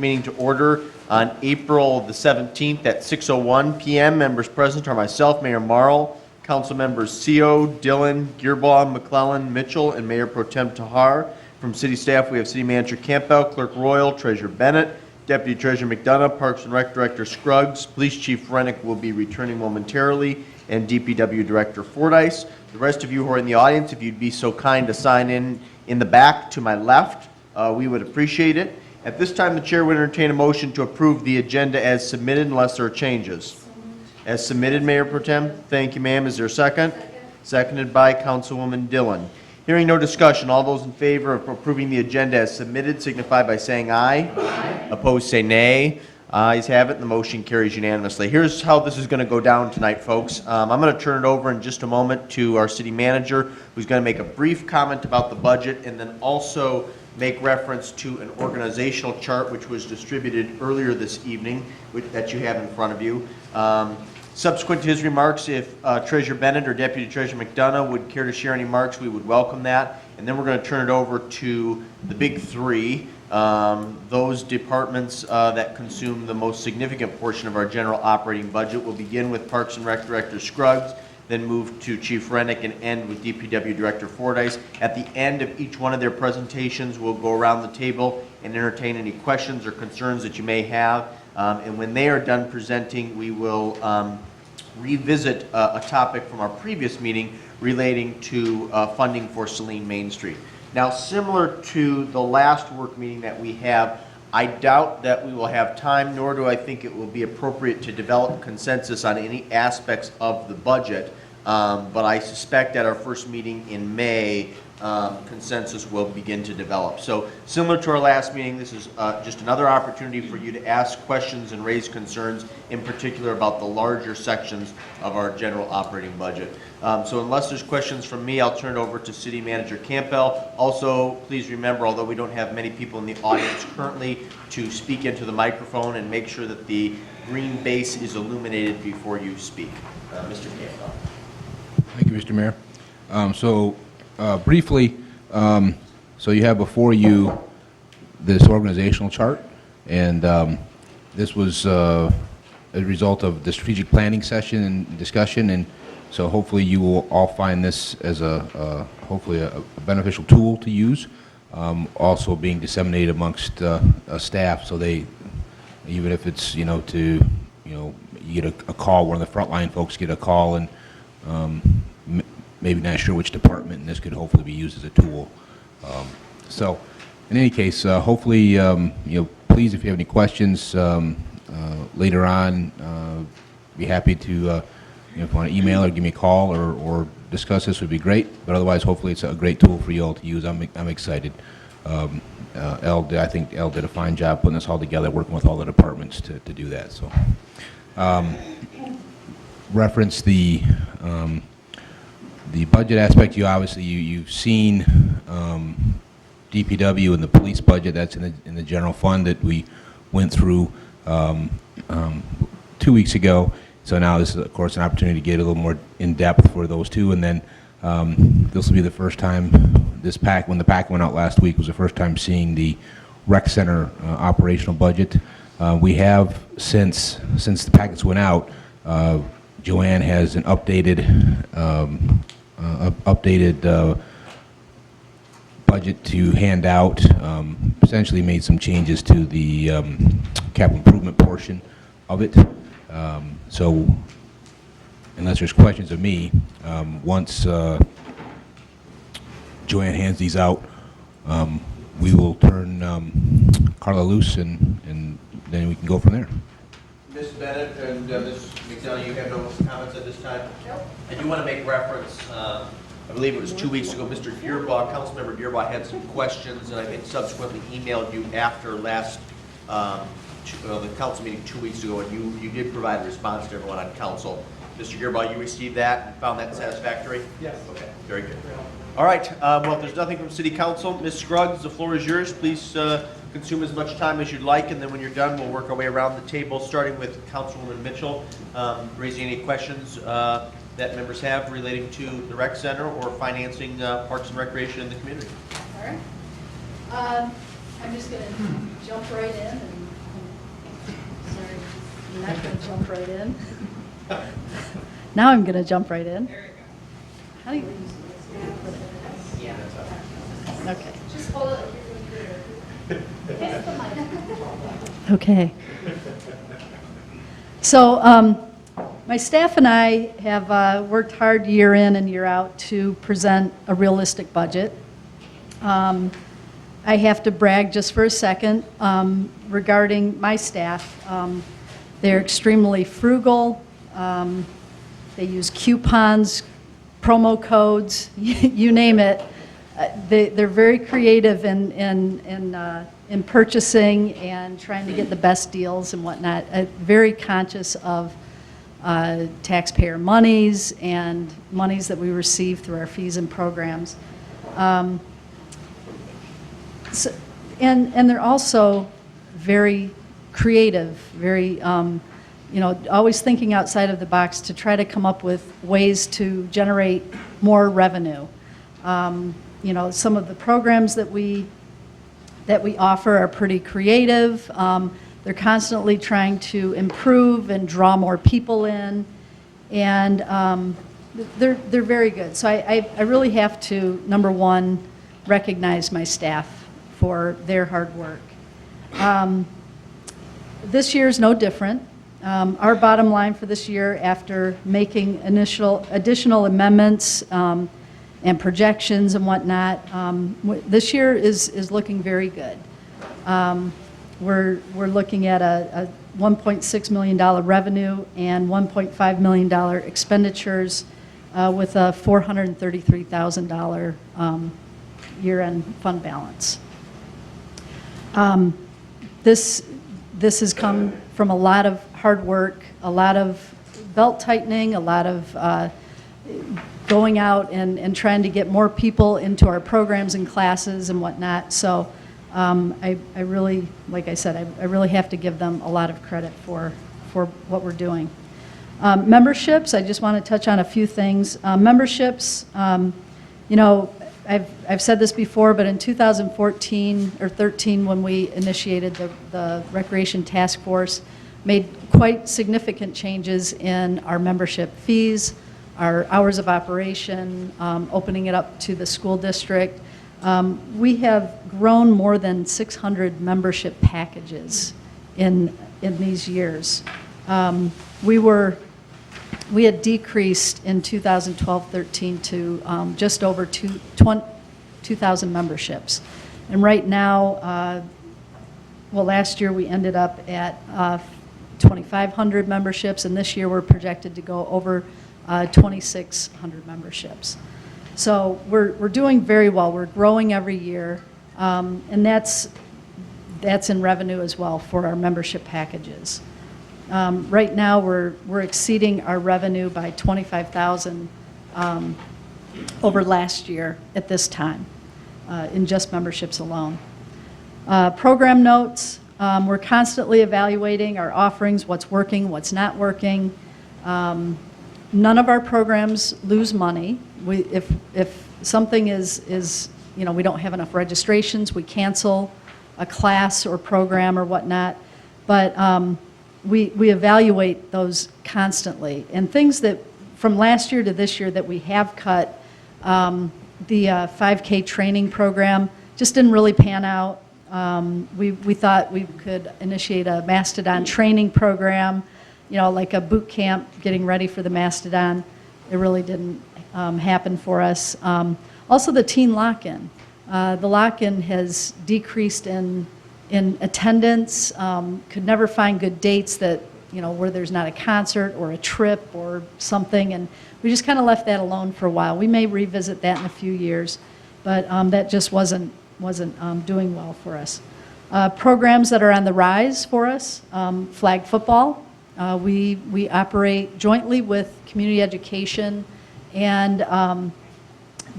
meeting to order on April the 17th at 6:01 p.m. Members present are myself, Mayor Marl, Council members CO, Dillon, Gearbaugh, McClellan, Mitchell, and Mayor Pro Tem Tahar. From City staff, we have City Manager Campbell, Clerk Royal, Treasurer Bennett, Deputy Treasurer McDonough, Parks and Rec Director Scruggs, Police Chief Rennick will be returning momentarily, and DPW Director Fordyce. The rest of you who are in the audience, if you'd be so kind to sign in the back to my left, we would appreciate it. At this time, the chair would entertain a motion to approve the agenda as submitted unless there are changes. As submitted, Mayor Pro Tem. Thank you, ma'am. Is there a second? Seconded by Councilwoman Dillon. Hearing no discussion, all those in favor of approving the agenda as submitted signify by saying aye. Aye. Opposed, say nay. Ayes have it, and the motion carries unanimously. Here's how this is going to go down tonight, folks. I'm going to turn it over in just a moment to our city manager, who's going to make a brief comment about the budget and then also make reference to an organizational chart which was distributed earlier this evening, that you have in front of you. Subsequent to his remarks, if Treasurer Bennett or Deputy Treasurer McDonough would care to share any remarks, we would welcome that. And then we're going to turn it over to the big three, those departments that consume the most significant portion of our general operating budget. We'll begin with Parks and Rec Director Scruggs, then move to Chief Rennick, and end with DPW Director Fordyce. At the end of each one of their presentations, we'll go around the table and entertain any questions or concerns that you may have. And when they are done presenting, we will revisit a topic from our previous meeting relating to funding for Saline Main Street. Now, similar to the last work meeting that we have, I doubt that we will have time, nor do I think it will be appropriate to develop consensus on any aspects of the budget. But I suspect at our first meeting in May, consensus will begin to develop. So similar to our last meeting, this is just another opportunity for you to ask questions and raise concerns, in particular about the larger sections of our general operating budget. So unless there's questions from me, I'll turn it over to City Manager Campbell. Also, please remember, although we don't have many people in the audience currently, to speak into the microphone and make sure that the green base is illuminated before you speak. Mr. Campbell. Thank you, Mr. Mayor. Briefly, so you have before you this organizational chart, and this was a result of the strategic planning session and discussion, and so hopefully you will all find this as hopefully a beneficial tool to use, also being disseminated amongst staff, so they, even if it's, you get a call, one of the frontline folks get a call and maybe not sure which department, and this could hopefully be used as a tool. So in any case, hopefully, please, if you have any questions later on, be happy to, if you want to email or give me a call or discuss this would be great, but otherwise, hopefully it's a great tool for you all to use. I'm excited. I think Elle did a fine job putting this all together, working with all the departments to do that. So reference the budget aspect. You've seen DPW and the police budget. That's in the general fund that we went through 2 weeks ago. So now this is, of course, an opportunity to get a little more in depth for those two. And then this will be the first time when the pack went out last week was the first time seeing the rec center operational budget. We have since the packets went out. Joanne has an updated budget to hand out. Essentially made some changes to the capital improvement portion of it. So unless there's questions of me, once Joanne hands these out, we will turn Carla loose and then we can go from there. Ms. Bennett and Ms. McDonough, you have no comments at this time? Nope. I do want to make reference, I believe it was 2 weeks ago, Mr. Gearbaugh, Councilmember Gearbaugh had some questions and I think subsequently emailed you after last, the council meeting 2 weeks ago, and you did provide a response to everyone on council. Mr. Gearbaugh, you received that and found that satisfactory? Yes. Okay, very good. All right, well, if there's nothing from City Council, Ms. Scruggs, the floor is yours. Please consume as much time as you'd like, and then when you're done, we'll work our way around the table, starting with Councilwoman Mitchell, raising any questions that members have relating to the rec center or financing parks and recreation in the community. All right. I'm just going to jump right in and jump right in. Now I'm going to jump right in. How do you? Okay. Just hold it. Okay. So my staff and I have worked hard year in and year out to present a realistic budget. I have to brag just for a second regarding my staff. They're extremely frugal. They use coupons, promo codes, you name it. They're very creative in purchasing and trying to get the best deals and whatnot. Very conscious of taxpayer monies and monies that we receive through our fees and programs. And they're also very creative, very, always thinking outside of the box to try to come up with ways to generate more revenue. Some of the programs that we offer are pretty creative. They're constantly trying to improve and draw more people in, and they're very good. So I really have to, number one, recognize my staff for their hard work. This year is no different. Our bottom line for this year, after making additional amendments and projections and whatnot, this year is looking very good. We're looking at a $1.6 million revenue and $1.5 million expenditures with a $433,000 year-end fund balance. This has come from a lot of hard work, a lot of belt tightening, a lot of going out and trying to get more people into our programs and classes and whatnot. So I really, like I said, I really have to give them a lot of credit for what we're doing. Memberships, I just want to touch on a few things. Memberships, I've said this before, but in 2014 or 13, when we initiated the Recreation Task Force, made quite significant changes in our membership fees, our hours of operation, opening it up to the school district. We have grown more than 600 membership packages in these years. We had decreased in 2012-13 to just over 2,000 memberships. And right now, last year we ended up at 2,500 memberships, and this year we're projected to go over 2,600 memberships. So we're doing very well. We're growing every year, and that's in revenue as well for our membership packages. Right now, we're exceeding our revenue by $25,000 over last year at this time in just memberships alone. Program notes, we're constantly evaluating our offerings, what's working, what's not working. None of our programs lose money. If something is we don't have enough registrations, we cancel a class or program or whatnot. But we evaluate those constantly. And things that from last year to this year that we have cut, the 5K training program just didn't really pan out. We thought we could initiate a Mastodon training program, like a boot camp getting ready for the Mastodon. It really didn't happen for us. Also the teen lock-in. The lock-in has decreased in attendance, could never find good dates that, where there's not a concert or a trip or something, and we just kind of left that alone for a while. We may revisit that in a few years, but that just wasn't doing well for us. Programs that are on the rise for us, flag football. We operate jointly with community education and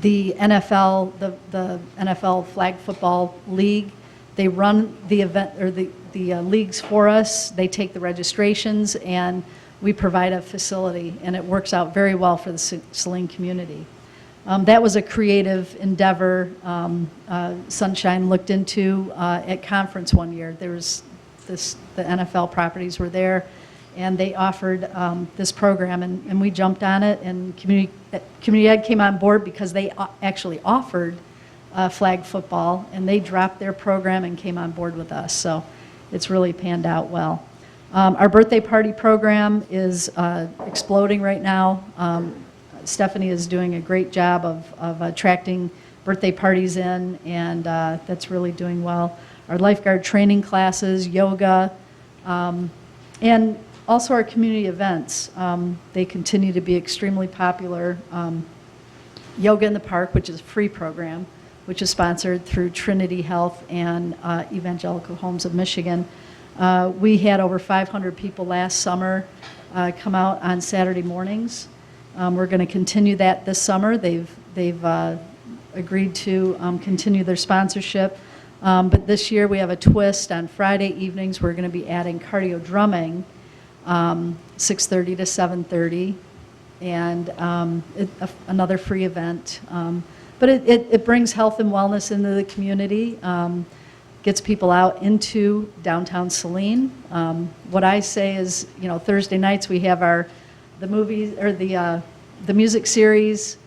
the NFL, the NFL Flag Football League. They run the event or the leagues for us. They take the registrations, and we provide a facility, and it works out very well for the Saline community. That was a creative endeavor Sunshine looked into at conference one year. There was the NFL properties were there, and they offered this program, and we jumped on it, and Community Ed came on board because they actually offered flag football, and they dropped their program and came on board with us. So it's really panned out well. Our birthday party program is exploding right now. Stephanie is doing a great job of attracting birthday parties in, and that's really doing well. Our lifeguard training classes, yoga, and also our community events. They continue to be extremely popular. Yoga in the Park, which is a free program, which is sponsored through Trinity Health and Evangelical Homes of Michigan. We had over 500 people last summer come out on Saturday mornings. We're going to continue that this summer. They've agreed to continue their sponsorship. But this year we have a twist. On Friday evenings, we're going to be adding cardio drumming, 6:30 to 7:30, and another free event. But it brings health and wellness into the community, gets people out into downtown Saline. What I say is, Thursday nights we have the movies or the music series.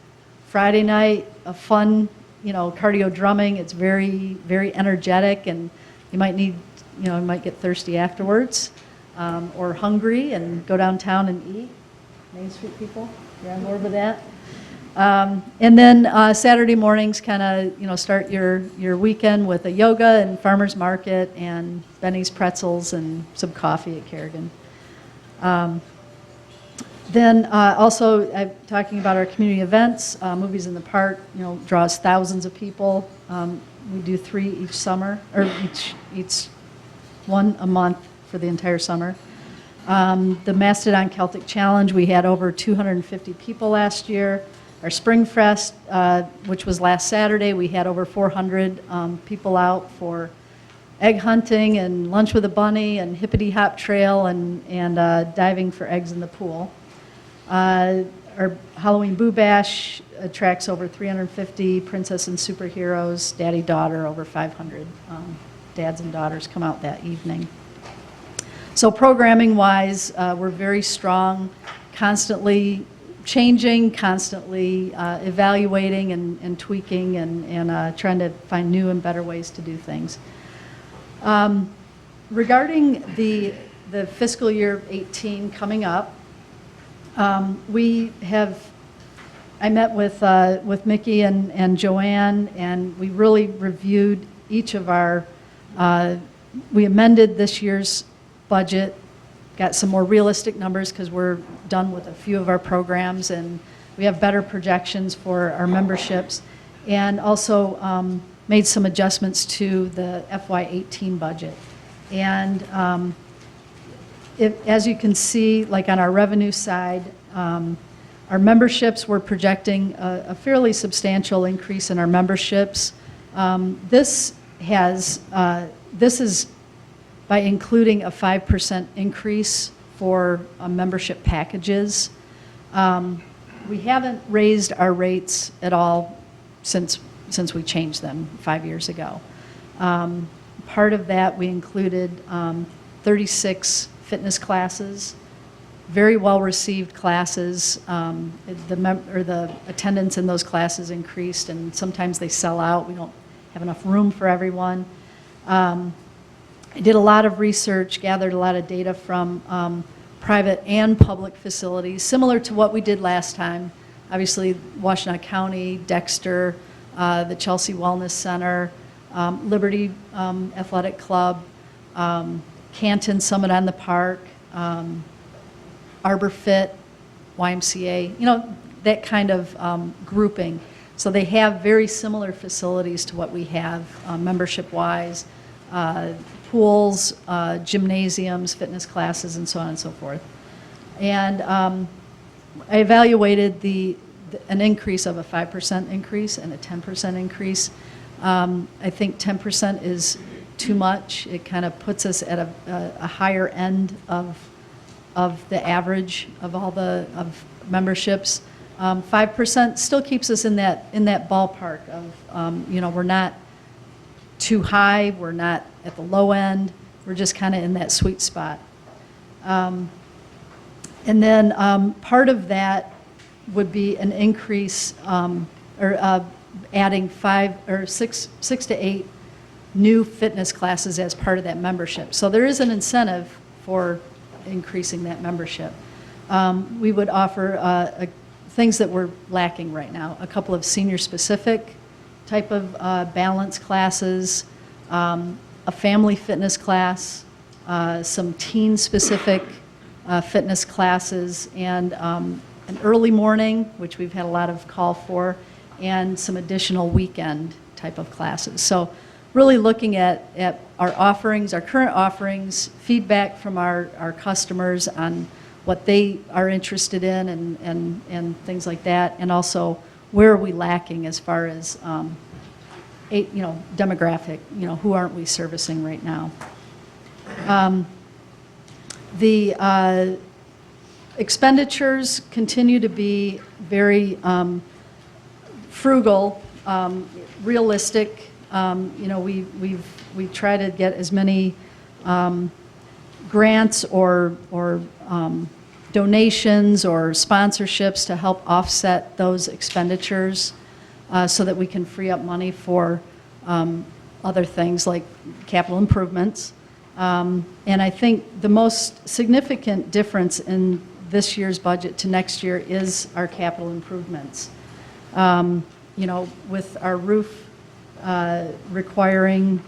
Friday night, a fun, cardio drumming. It's very, very energetic, and you might get thirsty afterwards, or hungry, and go downtown and eat. Main Street people, you're on board with that? And then Saturday mornings, kind of, start your weekend with a yoga and farmers market and Benny's pretzels and some coffee at Kerrigan. Then also, I'm talking about our community events. Movies in the Park, draws thousands of people. We do 3 each summer, or each one a month for the entire summer. The Mastodon Celtic Challenge, we had over 250 people last year. Our Spring Fest, which was last Saturday, we had over 400 people out for egg hunting and lunch with a bunny and hippity hop trail and diving for eggs in the pool. Our Halloween Boo Bash attracts over 350 princess and superheroes, daddy-daughter, over 500 dads and daughters come out that evening. So programming-wise, we're very strong, constantly changing, constantly evaluating and tweaking and trying to find new and better ways to do things. Regarding the fiscal year 18 coming up, I met with Mickey and Joanne, and we really reviewed each of we amended this year's budget, got some more realistic numbers because we're done with a few of our programs, and we have better projections for our memberships, and also made some adjustments to the FY18 budget. And as you can see, like on our revenue side, our memberships, we're projecting a fairly substantial increase in our memberships. This is by including a 5% increase for membership packages. We haven't raised our rates at all since we changed them 5 years ago. Part of that, we included 36 fitness classes, very well-received classes. The attendance in those classes increased, and sometimes they sell out. We don't have enough room for everyone. I did a lot of research, gathered a lot of data from private and public facilities, similar to what we did last time. Obviously, Washtenaw County, Dexter, the Chelsea Wellness Center, Liberty Athletic Club, Canton Summit on the Park, Arbor Fit, YMCA, that kind of grouping. So they have very similar facilities to what we have membership-wise, pools, gymnasiums, fitness classes, and so on and so forth. And I evaluated an increase of a 5% increase and a 10% increase. I think 10% is too much. It kind of puts us at a higher end of the average of all of memberships. 5% still keeps us in that ballpark of we're not too high, we're not at the low end, we're just kind of in that sweet spot. And then part of that would be an increase or adding 6 to 8 new fitness classes as part of that membership. So there is an incentive for increasing that membership. We would offer things that we're lacking right now, a couple of senior-specific type of balance classes, a family fitness class, some teen-specific fitness classes, and an early morning, which we've had a lot of call for, and some additional weekend type of classes. So really looking at our offerings, our current offerings, feedback from our customers on what they are interested in and things like that, and also where are we lacking as far as demographic, who aren't we servicing right now. The expenditures continue to be very frugal, realistic. We try to get as many grants or donations or sponsorships to help offset those expenditures so that we can free up money for other things like capital improvements. And I think the most significant difference in this year's budget to next year is our capital improvements. With our roof requiring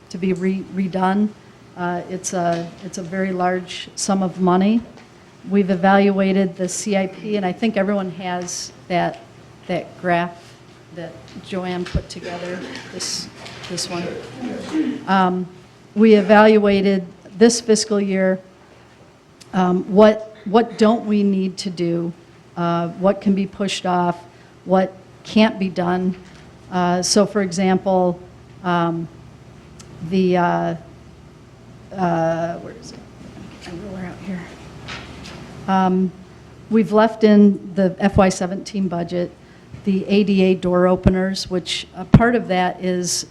to be redone, it's a very large sum of money. We've evaluated the CIP, and I think everyone has that graph that Joanne put together, this one. We evaluated this fiscal year, what don't we need to do, what can be pushed off, what can't be done. So for example, where is it? I roll her out here. We've left in the FY17 budget the ADA door openers, which a part of that is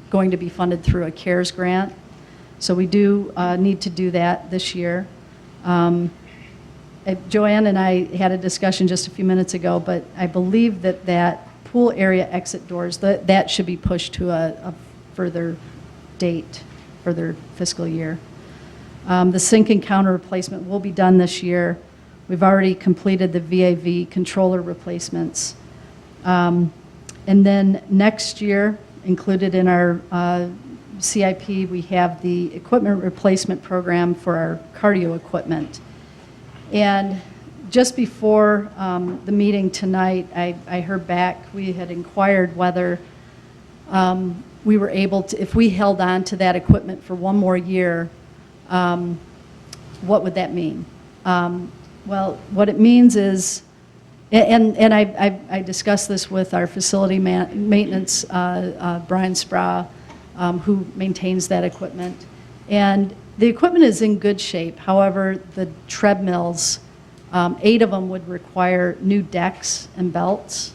going to be funded through a CARES grant. So we do need to do that this year. Joanne and I had a discussion just a few minutes ago, but I believe that pool area exit doors, that should be pushed to a further date, further fiscal year. The sink and counter replacement will be done this year. We've already completed the VAV controller replacements. And then next year, included in our CIP, we have the equipment replacement program for our cardio equipment. And just before the meeting tonight, I heard back, we had inquired whether we were able to, if we held on to that equipment for one more year, what would that mean? Well, what it means is, and I discussed this with our facility maintenance, Brian Spra, who maintains that equipment. And the equipment is in good shape. However, the treadmills, 8 of them would require new decks and belts.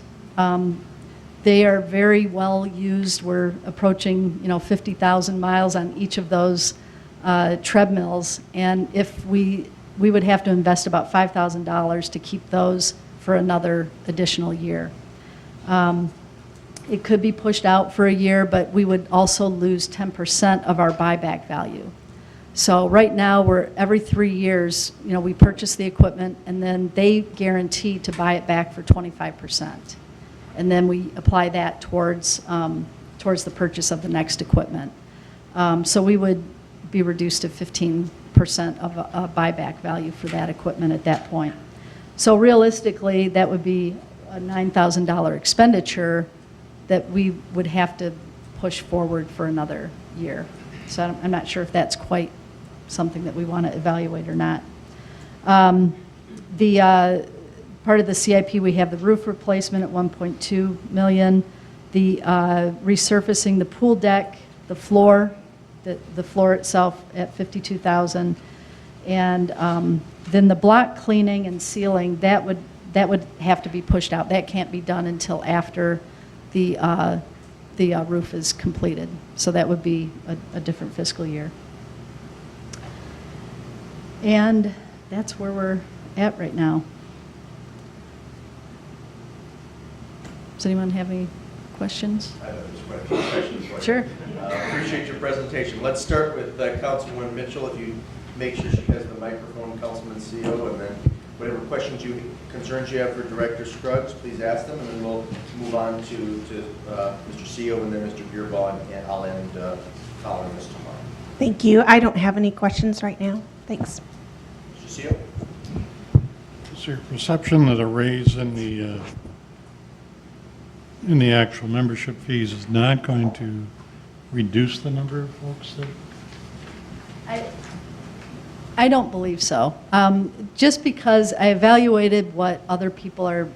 They are very well used. We're approaching 50,000 miles on each of those treadmills. And if we would have to invest about $5,000 to keep those for another additional year. It could be pushed out for a year, but we would also lose 10% of our buyback value. So right now, we're every 3 years, we purchase the equipment, and then they guarantee to buy it back for 25%. And then we apply that towards the purchase of the next equipment. So we would be reduced to 15% of a buyback value for that equipment at that point. So realistically, that would be a $9,000 expenditure that we would have to push forward for another year. So I'm not sure if that's quite something that we want to evaluate or not. The part of the CIP, we have the roof replacement at $1.2 million, the resurfacing the pool deck, the floor itself at $52,000, and then the block cleaning and sealing, that would have to be pushed out. That can't be done until after the roof is completed. So that would be a different fiscal year. And that's where we're at right now. Does anyone have any questions? I have just quite a few questions for you. Sure. Appreciate your presentation. Let's start with Councilwoman Mitchell. If you make sure she has the microphone, Councilman CO, and then whatever questions concerns you have for Director Scruggs, please ask them, and then we'll move on to Mr. CO and then Mr. Beerball, and I'll end following this tomorrow. Thank you. I don't have any questions right now. Thanks. Mr. CO? Is there perception that a raise in the actual membership fees is not going to reduce the number of folks that? I don't believe so. Just because I evaluated what other people are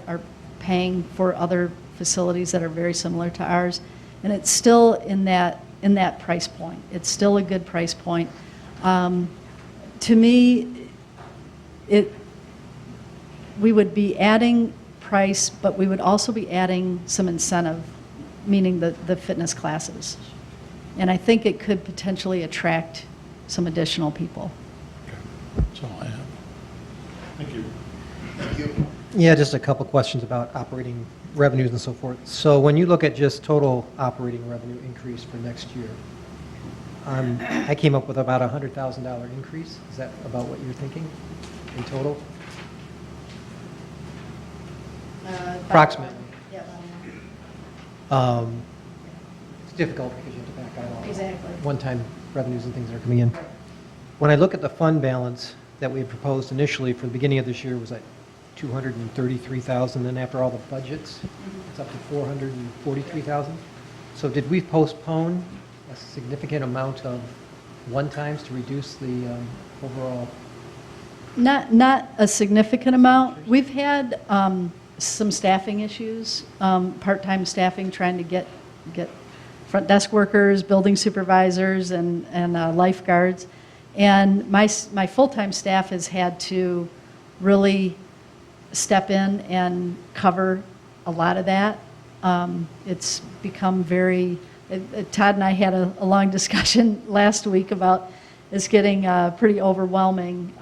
paying for other facilities that are very similar to ours, and it's still in that price point. It's still a good price point. To me, we would be adding price, but we would also be adding some incentive, meaning the fitness classes. And I think it could potentially attract some additional people. That's all I have. Thank you. Thank you. Yeah, just a couple questions about operating revenues and so forth. So when you look at just total operating revenue increase for next year, I came up with about a $100,000 increase. Is that about what you're thinking in total? Approximately. Yeah. It's difficult because you have to back out all the Exactly. one-time revenues and things that are coming in. When I look at the fund balance that we had proposed initially for the beginning of this year was at $233,000, and after all the budgets, it's up to $443,000. So did we postpone a significant amount of one-times to reduce the overall? Not a significant amount. We've had some staffing issues, part-time staffing, trying to get front desk workers, building supervisors, and lifeguards. And my full-time staff has had to really step in and cover a lot of that. It's become very, Todd and I had a long discussion last week about it's getting pretty overwhelming,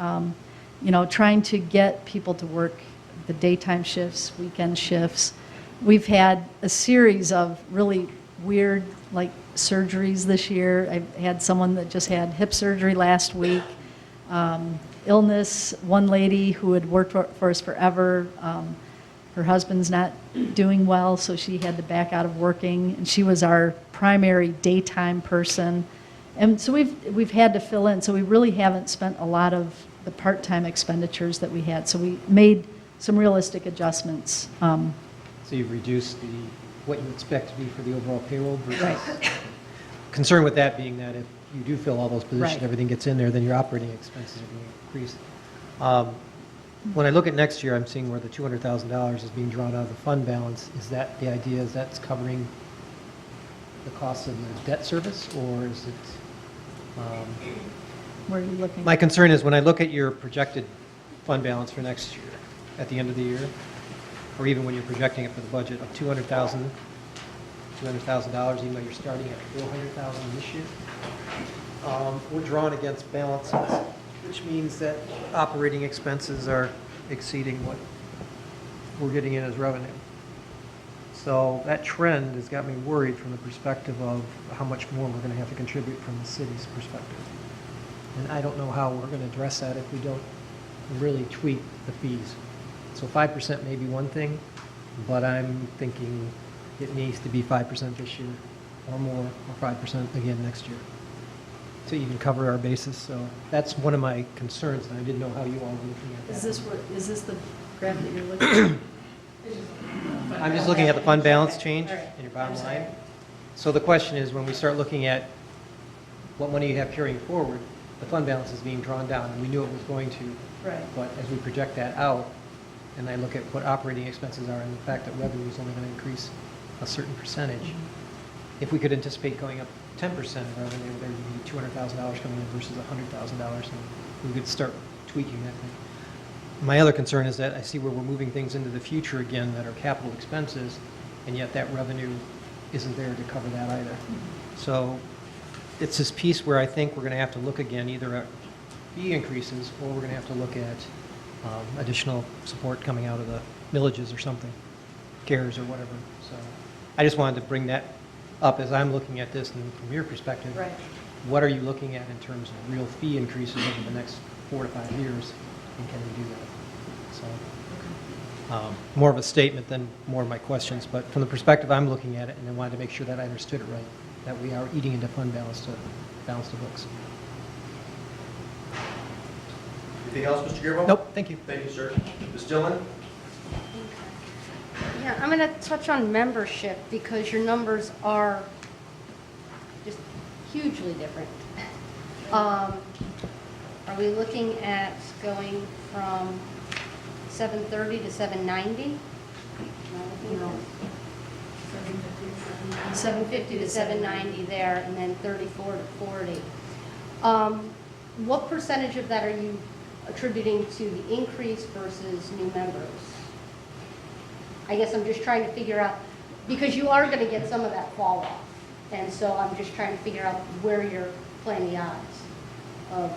trying to get people to work the daytime shifts, weekend shifts. We've had a series of really weird, surgeries this year. I had someone that just had hip surgery last week. Illness, one lady who had worked for us forever, her husband's not doing well, so she had to back out of working, and she was our primary daytime person. And so we've had to fill in, so we really haven't spent a lot of the part-time expenditures that we had. So we made some realistic adjustments. So you've reduced what you expect to be for the overall payroll versus? Right. Concern with that being that if you do fill all those positions, Right. everything gets in there, then your operating expenses are going to increase. When I look at next year, I'm seeing where the $200,000 is being drawn out of the fund balance. Is that the idea, is that's covering the cost of the debt service, or is it? Where are you looking? My concern is when I look at your projected fund balance for next year, at the end of the year, or even when you're projecting it for the budget of $200,000, even though you're starting at $400,000 this year, we're drawn against balances, which means that operating expenses are exceeding what we're getting in as revenue. So that trend has got me worried from the perspective of how much more we're going to have to contribute from the city's perspective. And I don't know how we're going to address that if we don't really tweak the fees. So 5% may be one thing, but I'm thinking it needs to be 5% this year or more, or 5% again next year to even cover our basis. So that's one of my concerns, and I didn't know how you all were looking at that. Is this the graph that you're looking at? I'm just looking at the fund balance change All right. in your bottom line. So the question is, when we start looking at what money you have carrying forward, the fund balance is being drawn down, and we knew it was going to. Right. But as we project that out, and I look at what operating expenses are and the fact that revenue is only going to increase a certain percentage, if we could anticipate going up 10% of revenue, there would be $200,000 coming in versus $100,000, and we could start tweaking that thing. My other concern is that I see where we're moving things into the future again that are capital expenses, and yet that revenue isn't there to cover that either. So it's this piece where I think we're going to have to look again either at fee increases, or we're going to have to look at additional support coming out of the villages or something, CARES or whatever. So I just wanted to bring that up as I'm looking at this, and from your perspective, Right. what are you looking at in terms of real fee increases over the next 4 to 5 years, and can we do that? So more of a statement than more of my questions, but from the perspective I'm looking at it, and I wanted to make sure that I understood it right, that we are eating into fund balance to balance the books. Anything else, Mr. Gearbo? Nope, thank you. Thank you, sir. Ms. Dillon? Yeah, I'm going to touch on membership because your numbers are just hugely different. Are we looking at going from 730 to 790? No. 750 to 790 there, and then 34 to 40. What percentage of that are you attributing to the increase versus new members? I guess I'm just trying to figure out, because you are going to get some of that fall off. And so I'm just trying to figure out where you're playing the odds of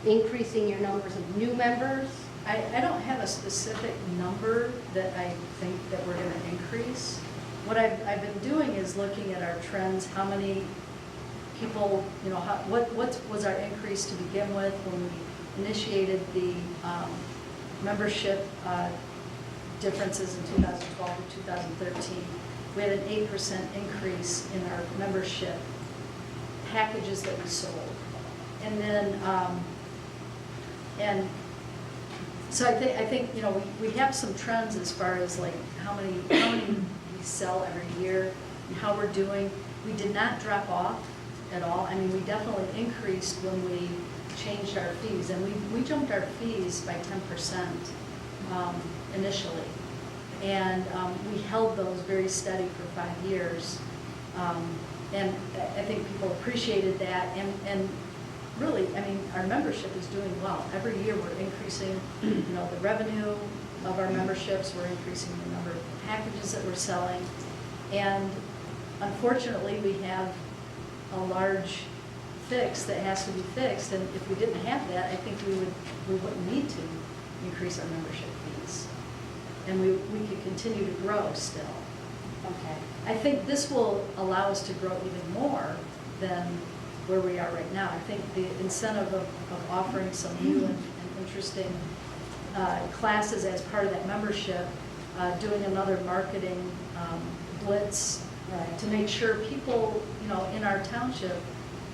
increasing your numbers of new members. I don't have a specific number that I think that we're going to increase. What I've been doing is looking at our trends, how many people, what was our increase to begin with when we initiated the membership differences in 2012 and 2013. We had an 8% increase in our membership packages that we sold. And then, so I think we have some trends as far as like how many we sell every year and how we're doing. We did not drop off at all. I mean, we definitely increased when we changed our fees, and we jumped our fees by 10% initially, and we held those very steady for 5 years, and I think people appreciated that, and really, I mean, our membership is doing well. Every year we're increasing, the revenue of our memberships, we're increasing the number of packages that we're selling, and unfortunately we have a large fix that has to be fixed, and if we didn't have that, I think we wouldn't need to increase our membership fees, and we could continue to grow still. Okay. I think this will allow us to grow even more than where we are right now. I think the incentive of offering some new and interesting classes as part of that membership, doing another marketing blitz to make sure people, in our township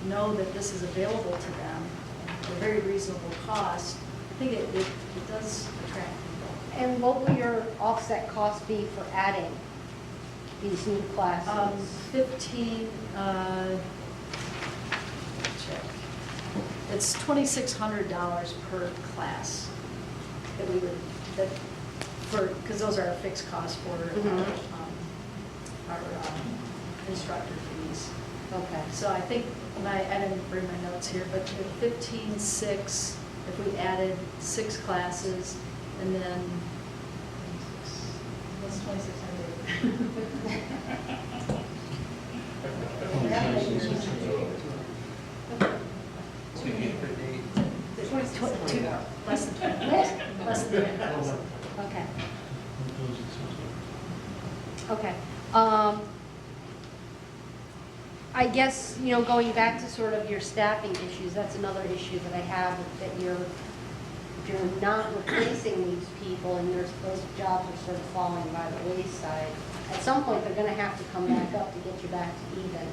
know that this is available to them at a very reasonable cost. I think it does attract people. And what will your offset cost be for adding these new classes? 15, check. It's $2,600 per class that we would, because those are our fixed costs for our instructor fees. Okay. So I think, I didn't bring my notes here, but 15,600, if we added 6 classes, and then, what's 2,600? Less than 20,000. Less than 20,000. Okay. Okay. I guess, going back to sort of your staffing issues, that's another issue that I have, that if you're not replacing these people and those jobs are sort of falling by the wayside, at some point they're going to have to come back up to get you back to even.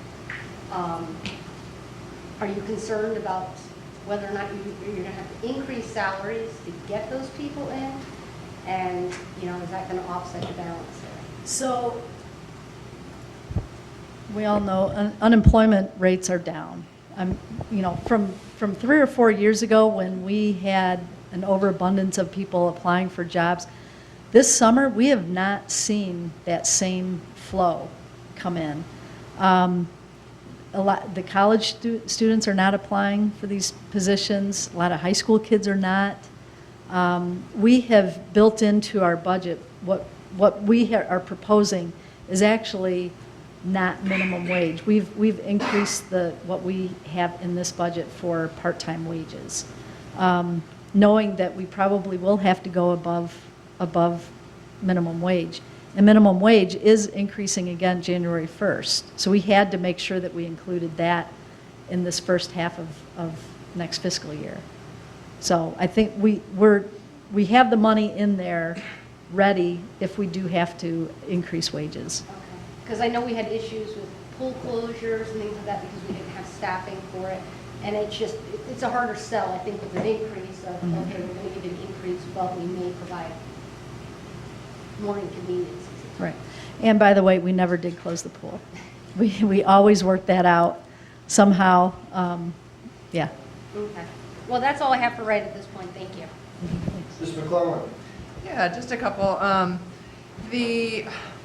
Are you concerned about whether or not you're going to have to increase salaries to get those people in? And, is that going to offset the balance there? So, we all know unemployment rates are down. From 3 or 4 years ago when we had an overabundance of people applying for jobs, this summer we have not seen that same flow come in. The college students are not applying for these positions. A lot of high school kids are not. We have built into our budget what we are proposing is actually not minimum wage. We've increased what we have in this budget for part-time wages. knowing that we probably will have to go above minimum wage. And minimum wage is increasing again January 1st. So we had to make sure that we included that in this first half of next fiscal year. So I think we have the money in there ready if we do have to increase wages. Okay. Because I know we had issues with pool closures and things like that because we didn't have staffing for it. And it's a harder sell, I think, with an increase of, okay, we're going to give an increase, but we may provide more inconveniences. Right. And by the way, we never did close the pool. We always worked that out somehow. Yeah. Okay. Well, that's all I have for right at this point. Thank you. Ms. McClellan? Yeah, just a couple.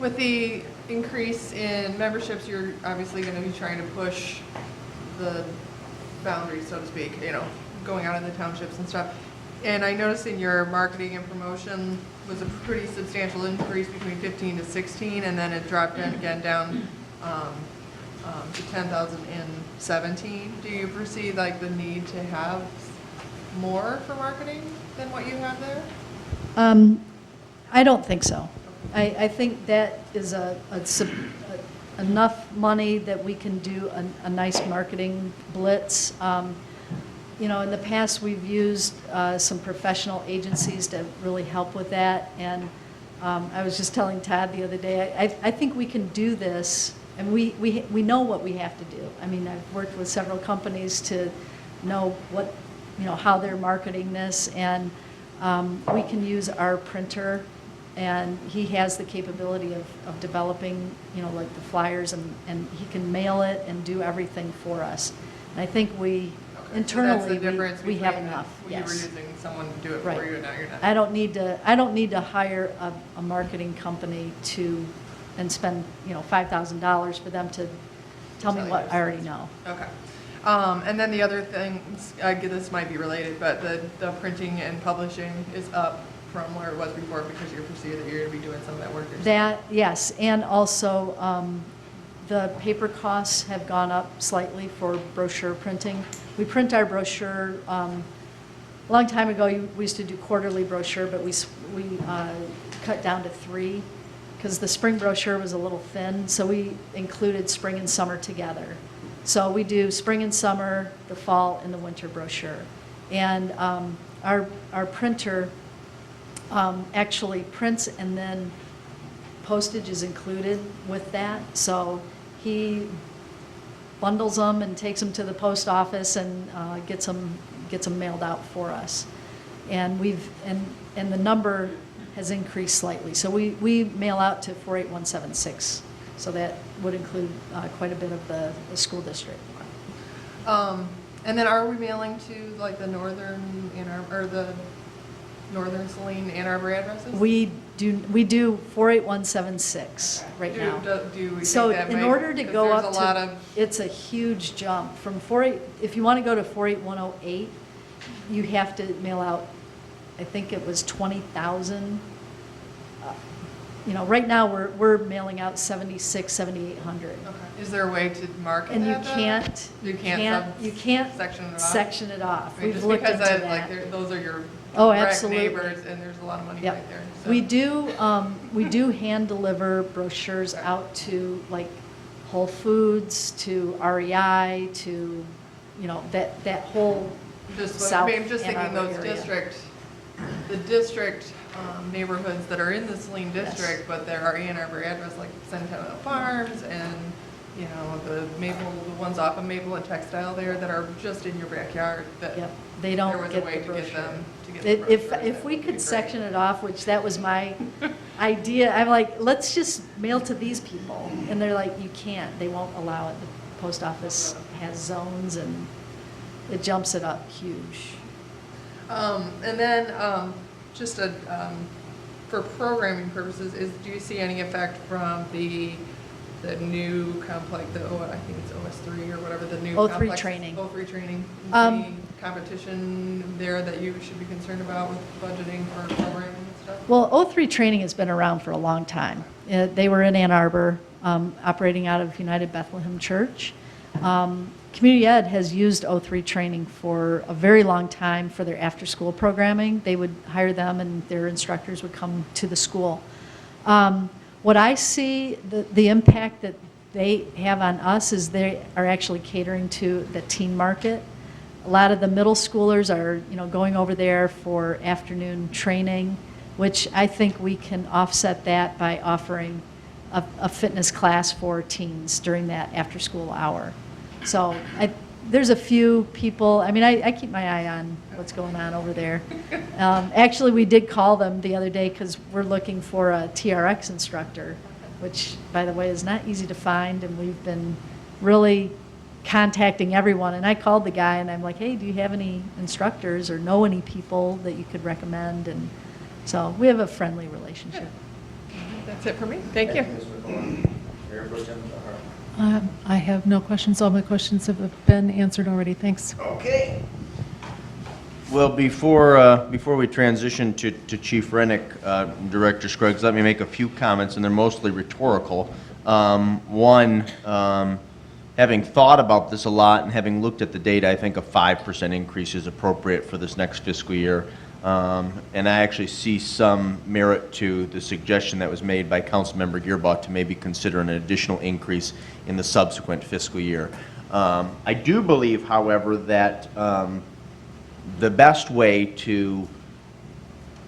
With the increase in memberships, you're obviously going to be trying to push the boundaries, so to speak, going out in the townships and stuff. And I noticed in your marketing and promotion was a pretty substantial increase between 15 to 16, and then it dropped again down to 10,000 in 17. Do you foresee like the need to have more for marketing than what you have there? I don't think so. I think that is enough money that we can do a nice marketing blitz. In the past, we've used some professional agencies to really help with that. And I was just telling Todd the other day, I think we can do this, and we know what we have to do. I mean, I've worked with several companies to know how they're marketing this, and we can use our printer, and he has the capability of developing, like the flyers, and he can mail it and do everything for us. And I think internally, so that's the difference we have between enough. when you were Yes. using someone to do it Right. for you, and now you're not. I don't need to hire a marketing company and spend, $5,000 for them to tell me Tell you what this. I already know. Okay. And then the other thing, this might be related, but the printing and publishing is up from where it was before because you foresee that you're going to be doing some of that work yourself. That, yes, and also the paper costs have gone up slightly for brochure printing. We print our brochure, a long time ago, we used to do quarterly brochure, but we cut down to 3 because the spring brochure was a little thin, so we included spring and summer together. So we do spring and summer, the fall and the winter brochure. And our printer actually prints, and then postage is included with that. So he bundles them and takes them to the post office and gets them mailed out for us. And and the number has increased slightly. So we mail out to 48176. So that would include quite a bit of the school district. And then are we mailing to like the northern Ann Arbor, or the northern Saline Ann Arbor addresses? We do 48176 right now. Do we So think that in might- order to 'cause go there's up a lot of, to, it's a huge jump. From if you want to go to 48108, you have to mail out, I think it was 20,000. Right now, we're mailing out 7,800. okay. Is there a way to market And you that, though? can't, You can't section section it off? it off. I mean, We've just looked because into that. those are your Oh, direct absolutely. neighbors, and there's a lot of money Yep. right there. So. We do hand deliver brochures out to like Whole Foods, to REI, to, that whole Just, South I'm just Ann thinking Arbor those area. the district neighborhoods that are in the Saline Yes. district, but there are Ann Arbor address like Centennial Farms and, the ones off of Maple and Textile there that are just in your backyard that Yep, they don't there was a get way the to get brochure. them to get the If brochures, if that we would be could great. section it off, which that was my idea, I'm like, let's just mail to these people. And they're like, you can't, they won't allow it. The post office has zones, and it jumps it up huge. And then, just for programming purposes, do you see any effect from the new complex, I think it's OS3 or whatever, the new O3 complex- training. O3 training, Um, any competition there that you should be concerned about with budgeting for programming and stuff? Well, O3 training has been around for a long time. They were in Ann Arbor, operating out of United Bethlehem Church. Community Ed has used O3 training for a very long time for their after-school programming. They would hire them and their instructors would come to the school. What I see, the impact that they have on us is they are actually catering to the teen market. A lot of the middle schoolers are, going over there for afternoon training, which I think we can offset that by offering a fitness class for teens during that after-school hour. So there's a few people, I keep my eye on what's going on over there. Actually, we did call them the other day because we're looking for a TRX instructor, which, by the way, is not easy to find, and we've been really contacting everyone. And I called the guy, and I'm like, hey, do you have any instructors or know any people that you could recommend? And so we have a friendly relationship. That's it for me. Thank you. Mayor Pro Tem Tahar. I have no questions. All my questions have been answered already. Thanks. Okay. Well, before we transition to Chief Rennick, Director Scruggs, let me make a few comments, and they're mostly rhetorical. One, having thought about this a lot and having looked at the data, I think a 5% increase is appropriate for this next fiscal year. And I actually see some merit to the suggestion that was made by Councilmember Gearbaugh to maybe consider an additional increase in the subsequent fiscal year. I do believe, however, that the best way to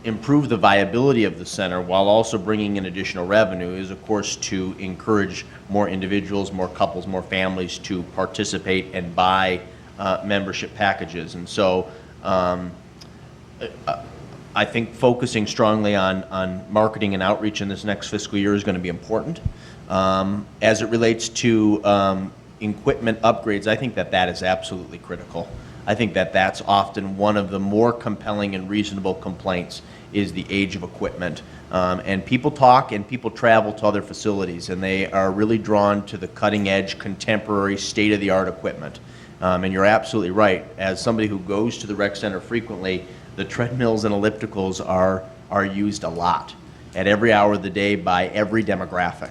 improve the viability of the center while also bringing in additional revenue is, of course, to encourage more individuals, more couples, more families to participate and buy membership packages. And so I think focusing strongly on marketing and outreach in this next fiscal year is going to be important. As it relates to equipment upgrades, I think that is absolutely critical. I think that's often one of the more compelling and reasonable complaints is the age of equipment. And people talk and people travel to other facilities, and they are really drawn to the cutting-edge, contemporary, state-of-the-art equipment. And you're absolutely right. As somebody who goes to the rec center frequently, the treadmills and ellipticals are used a lot at every hour of the day by every demographic.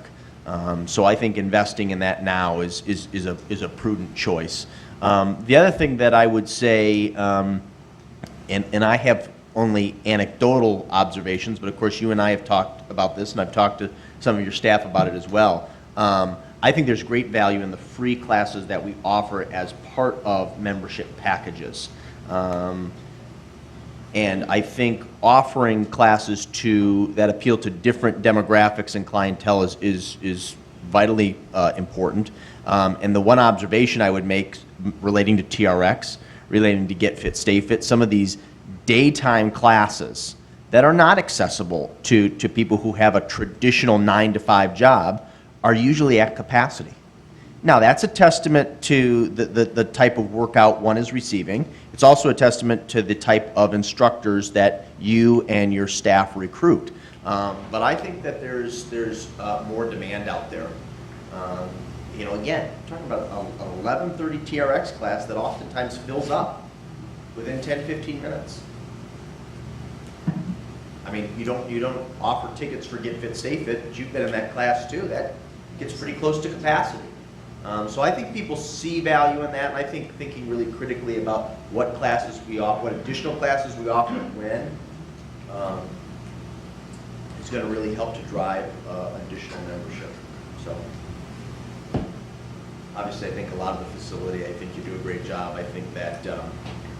So I think investing in that now is a prudent choice. The other thing that I would say, and I have only anecdotal observations, but of course you and I have talked about this, and I've talked to some of your staff about it as well. I think there's great value in the free classes that we offer as part of membership packages. And I think offering classes that appeal to different demographics and clientele is vitally important. And the one observation I would make relating to TRX, relating to Get Fit, Stay Fit, some of these daytime classes that are not accessible to people who have a traditional 9-to-5 job are usually at capacity. Now, that's a testament to the type of workout one is receiving. It's also a testament to the type of instructors that you and your staff recruit. But I think that there's more demand out there. Again, talking about an 11:30 TRX class that oftentimes fills up within 10-15 minutes. I mean, you don't offer tickets for Get Fit, Stay Fit, but you've been in that class too. That gets pretty close to capacity. So I think people see value in that, and I think thinking really critically about what classes we offer, what additional classes we offer, and when, is going to really help to drive additional membership. So obviously, I think a lot of the facility, I think you do a great job. I think that,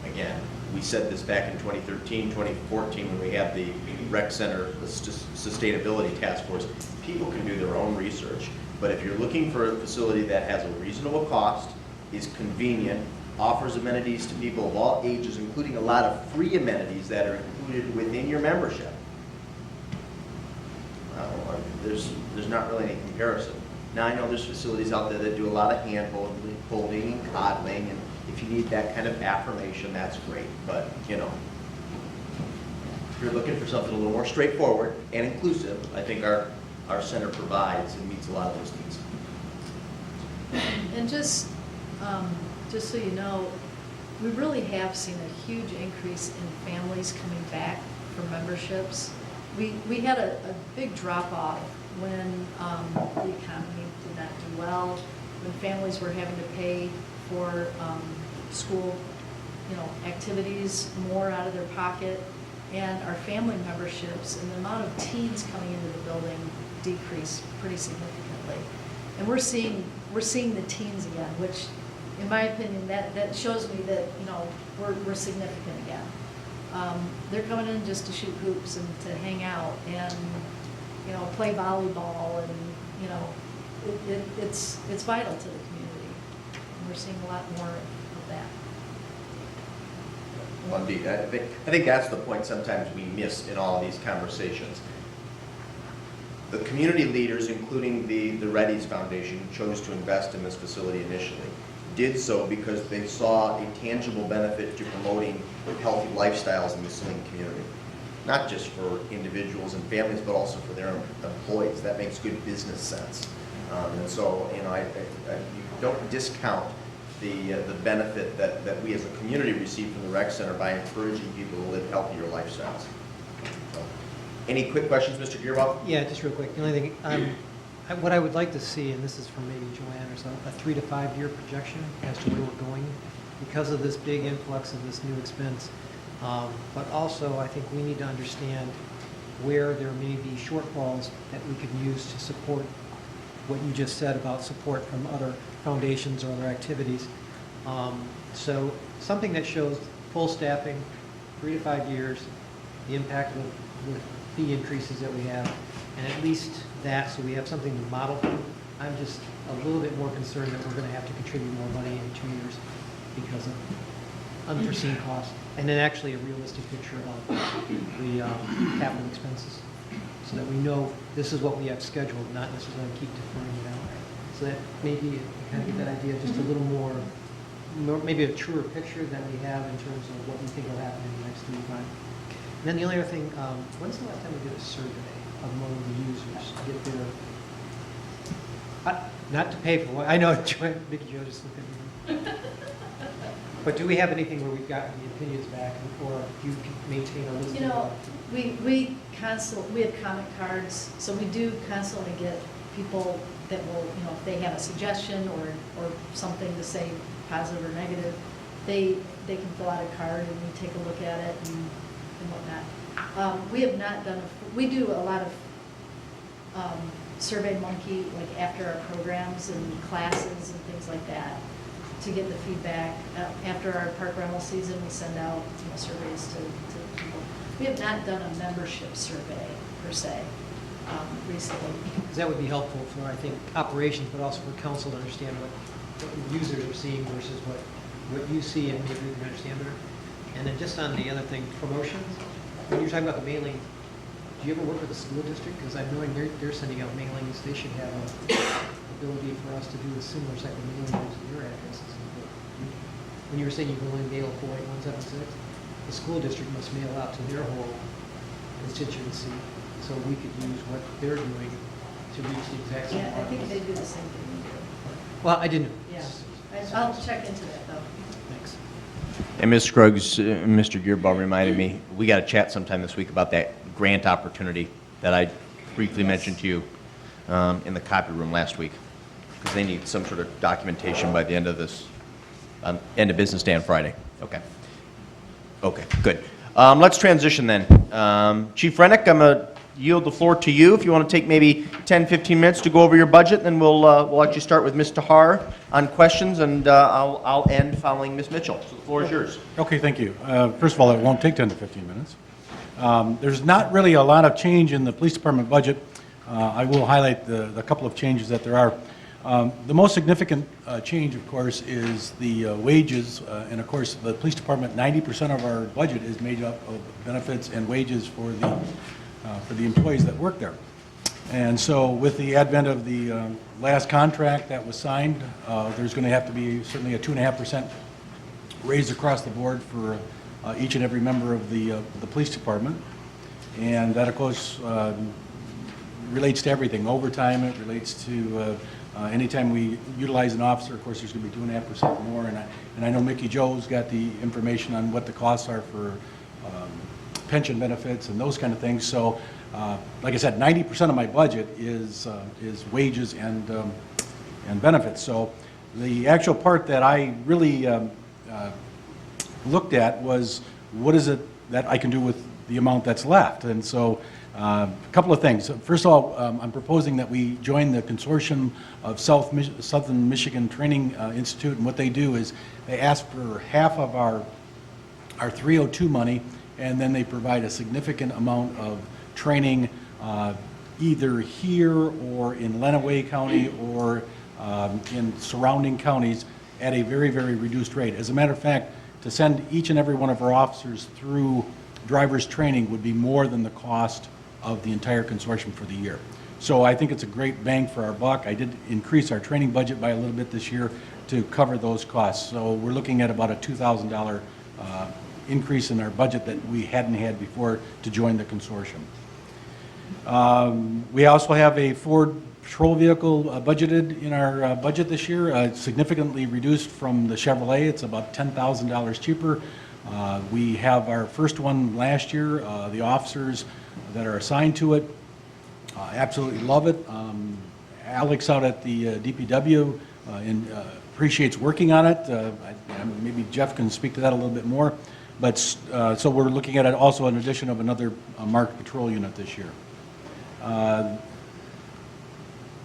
again, we said this back in 2013, 2014, when we had the rec center, the sustainability task force. People can do their own research. But if you're looking for a facility that has a reasonable cost, is convenient, offers amenities to people of all ages, including a lot of free amenities that are included within your membership, there's not really any comparison. Now, I know there's facilities out there that do a lot of hand-holding and coddling, and if you need that kind of affirmation, that's great. But, if you're looking for something a little more straightforward and inclusive, I think our center provides and meets a lot of those needs. And just so you know, we really have seen a huge increase in families coming back for memberships. We had a big drop-off when the economy did not do well, when families were having to pay for school, activities more out of their pocket, and our family memberships and the amount of teens coming into the building decreased pretty significantly. And we're seeing the teens again, which, in my opinion, that shows me that, we're significant again. They're coming in just to shoot hoops and to hang out and, play volleyball, and, it's vital to the community. And we're seeing a lot more of that. Well, indeed, I think that's the point sometimes we miss in all of these conversations. The community leaders, including the Reddy's Foundation, who chose to invest in this facility initially, did so because they saw a tangible benefit to promoting healthy lifestyles in the Saline community. Not just for individuals and families, but also for their employees. That makes good business sense. And so, you don't discount the benefit that we as a community receive from the rec center by encouraging people to live healthier lifestyles. So, any quick questions, Mr. Gearbaugh? Yeah, just real quick. The only thing, what I would like to see, and this is from maybe Joanne or so, a 3 to 5 year projection as to where we're going because of this big influx of this new expense. But also, I think we need to understand where there may be shortfalls that we could use to support what you just said about support from other foundations or other activities. So something that shows full staffing, 3 to 5 years, the impact of the fee increases that we have, and at least that, so we have something to model from. I'm just a little bit more concerned that we're going to have to contribute more money in 2 years because of unforeseen costs, and then actually a realistic picture of the capital expenses, so that we know this is what we have scheduled, not necessarily keep deferring it out. So that maybe kind of get that idea, just a little more, maybe a truer picture than we have in terms of what we think will happen in the next 3 to 5. And then the only other thing, when's the last time we did a survey among the users to get their, not to pay for one, I know, Mickey Joe just looked at me. But do we have anything where we've gotten the opinions back, or do you maintain a list? We have comment cards, so we do constantly get people that will, if they have a suggestion or something to say positive or negative, they can fill out a card and we take a look at it and whatnot. We have not done, we do a lot of Survey Monkey, like after our programs and classes and things like that, to get the feedback. After our park rental season, we send out surveys to people. We have not done a membership survey per se recently. Because that would be helpful for, I think, operations, but also for council to understand what the users are seeing versus what you see, and maybe we can understand better. And then just on the other thing, promotions, when you're talking about the mailing, do you ever work with the school district? Because I'm knowing they're sending out mailings. They should have an ability for us to do a similar type of mailing to your addresses. When you were saying you can only mail 48176, the school district must mail out to their whole constituency, so we could use what they're doing to reach the exact same Yeah, I think audience. they do the same thing we do. Well, I didn't. Yeah, I'll check into that though. Thanks. And Ms. Scruggs, Mr. Gearbaugh reminded me, we got to chat sometime this week about that grant opportunity that I briefly mentioned to you in the copy room last week, because they need some sort of documentation by the end of this, end of business day on Friday. Okay. Okay, good. Let's transition then. Chief Rennick, I'm going to yield the floor to you. If you want to take maybe 10, 15 minutes to go over your budget, then we'll actually start with Ms. Tahar on questions, and I'll end following Ms. Mitchell. So the floor is yours. Okay, thank you. First of all, it won't take 10 to 15 minutes. There's not really a lot of change in the police department budget. I will highlight the couple of changes that there are. The most significant change, of course, is the wages, and of course, the police department, 90% of our budget is made up of benefits and wages for the employees that work there. And so with the advent of the last contract that was signed, there's going to have to be certainly a 2.5% raise across the board for each and every member of the police department. And that, of course, relates to everything, overtime, it relates to anytime we utilize an officer, of course, there's going to be 2.5% more. And I know Mickey Joe's got the information on what the costs are for pension benefits and those kind of things. So, like I said, 90% of my budget is wages and benefits. So The actual part that I really looked at was, what is it that I can do with the amount that's left? And so, a couple of things. First of all, I'm proposing that we join the consortium of Southern Michigan Training Institute, and what they do is they ask for half of our 302 money, and then they provide a significant amount of training either here or in Lenawee County or in surrounding counties at a very, very reduced rate. As a matter of fact, to send each and every one of our officers through driver's training would be more than the cost of the entire consortium for the year. So I think it's a great bang for our buck. I did increase our training budget by a little bit this year to cover those costs. So we're looking at about a $2,000 increase in our budget that we hadn't had before to join the consortium. We also have a Ford patrol vehicle budgeted in our budget this year, significantly reduced from the Chevrolet. It's about $10,000 cheaper. We have our first one last year. The officers that are assigned to it absolutely love it. Alex out at the DPW appreciates working on it. Maybe Jeff can speak to that a little bit more. But so we're looking at it also an addition of another marked patrol unit this year.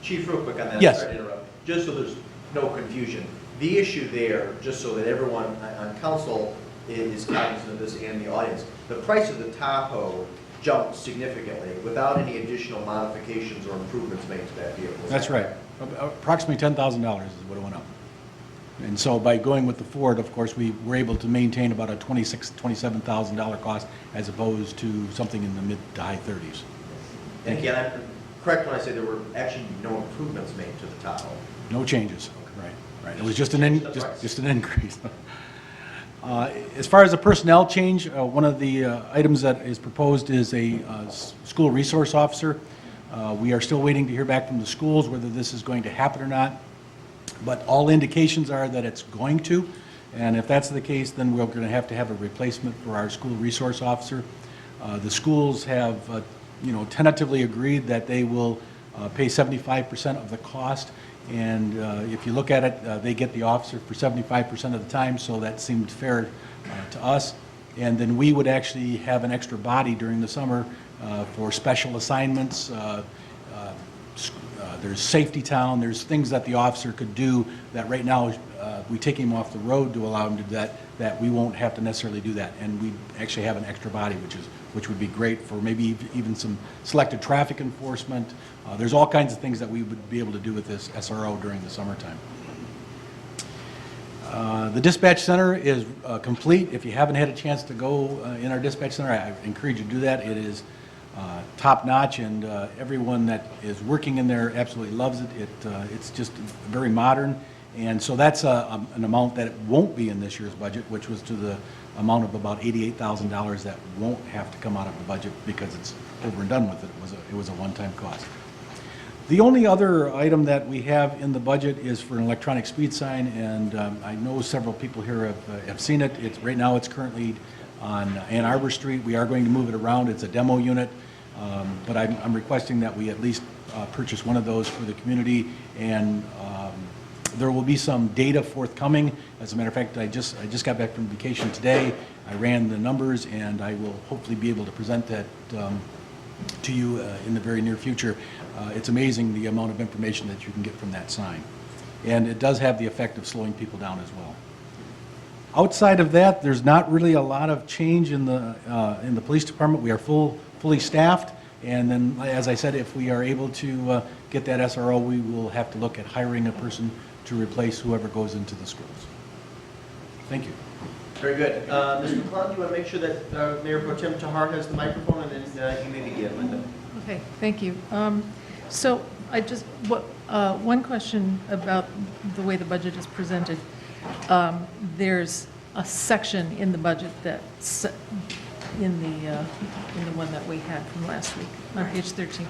Chief, real quick on that. Yes. Sorry to interrupt. Just so there's no confusion. The issue there, just so that everyone on council is cognizant of this and the audience, the price of the Tahoe jumped significantly without any additional modifications or improvements made to that vehicle. That's right. Approximately $10,000 is what it went up. And so by going with the Ford, of course, we were able to maintain about a $26,000, $27,000 cost as opposed to something in the mid to high 30s. And again, I'm correct when I say there were actually no improvements made to the Tahoe. No changes. Right. It was just an increase. As far as the personnel change, one of the items that is proposed is a school resource officer. We are still waiting to hear back from the schools whether this is going to happen or not, but all indications are that it's going to, and if that's the case, then we're going to have a replacement for our school resource officer. The schools have tentatively agreed that they will pay 75% of the cost, and if you look at it, they get the officer for 75% of the time, so that seemed fair to us. And then we would actually have an extra body during the summer for special assignments. There's Safety Town, there's things that the officer could do that right now we take him off the road to allow him to do that we won't have to necessarily do that. And we actually have an extra body, which would be great for maybe even some selected traffic enforcement. There's all kinds of things that we would be able to do with this SRO during the summertime. The dispatch center is complete. If you haven't had a chance to go in our dispatch center, I encourage you to do that. It is top-notch, and everyone that is working in there absolutely loves it. It's just very modern, and so that's an amount that won't be in this year's budget, which was to the amount of about $88,000 that won't have to come out of the budget because it's over and done with it. It was a one-time cost. The only other item that we have in the budget is for an electronic speed sign, and I know several people here have seen it. Right now it's currently on Ann Arbor Street. We are going to move it around. It's a demo unit, but I'm requesting that we at least purchase one of those for the community, and there will be some data forthcoming. As a matter of fact, I just got back from vacation today. I ran the numbers, and I will hopefully be able to present that to you in the very near future. It's amazing the amount of information that you can get from that sign. And it does have the effect of slowing people down as well. Outside of that, there's not really a lot of change in the police department. We are fully staffed, and then, as I said, if we are able to get that SRO, we will have to look at hiring a person to replace whoever goes into the schools. Thank you. Very good. Mr. McClellan, do you want to make sure that Mayor Pro Tem Tahar has the microphone, and then you may begin, Linda. Okay, thank you. So I just, one question about the way the budget is presented. There's a section in the budget that's in the one that we had from last week, on page 13,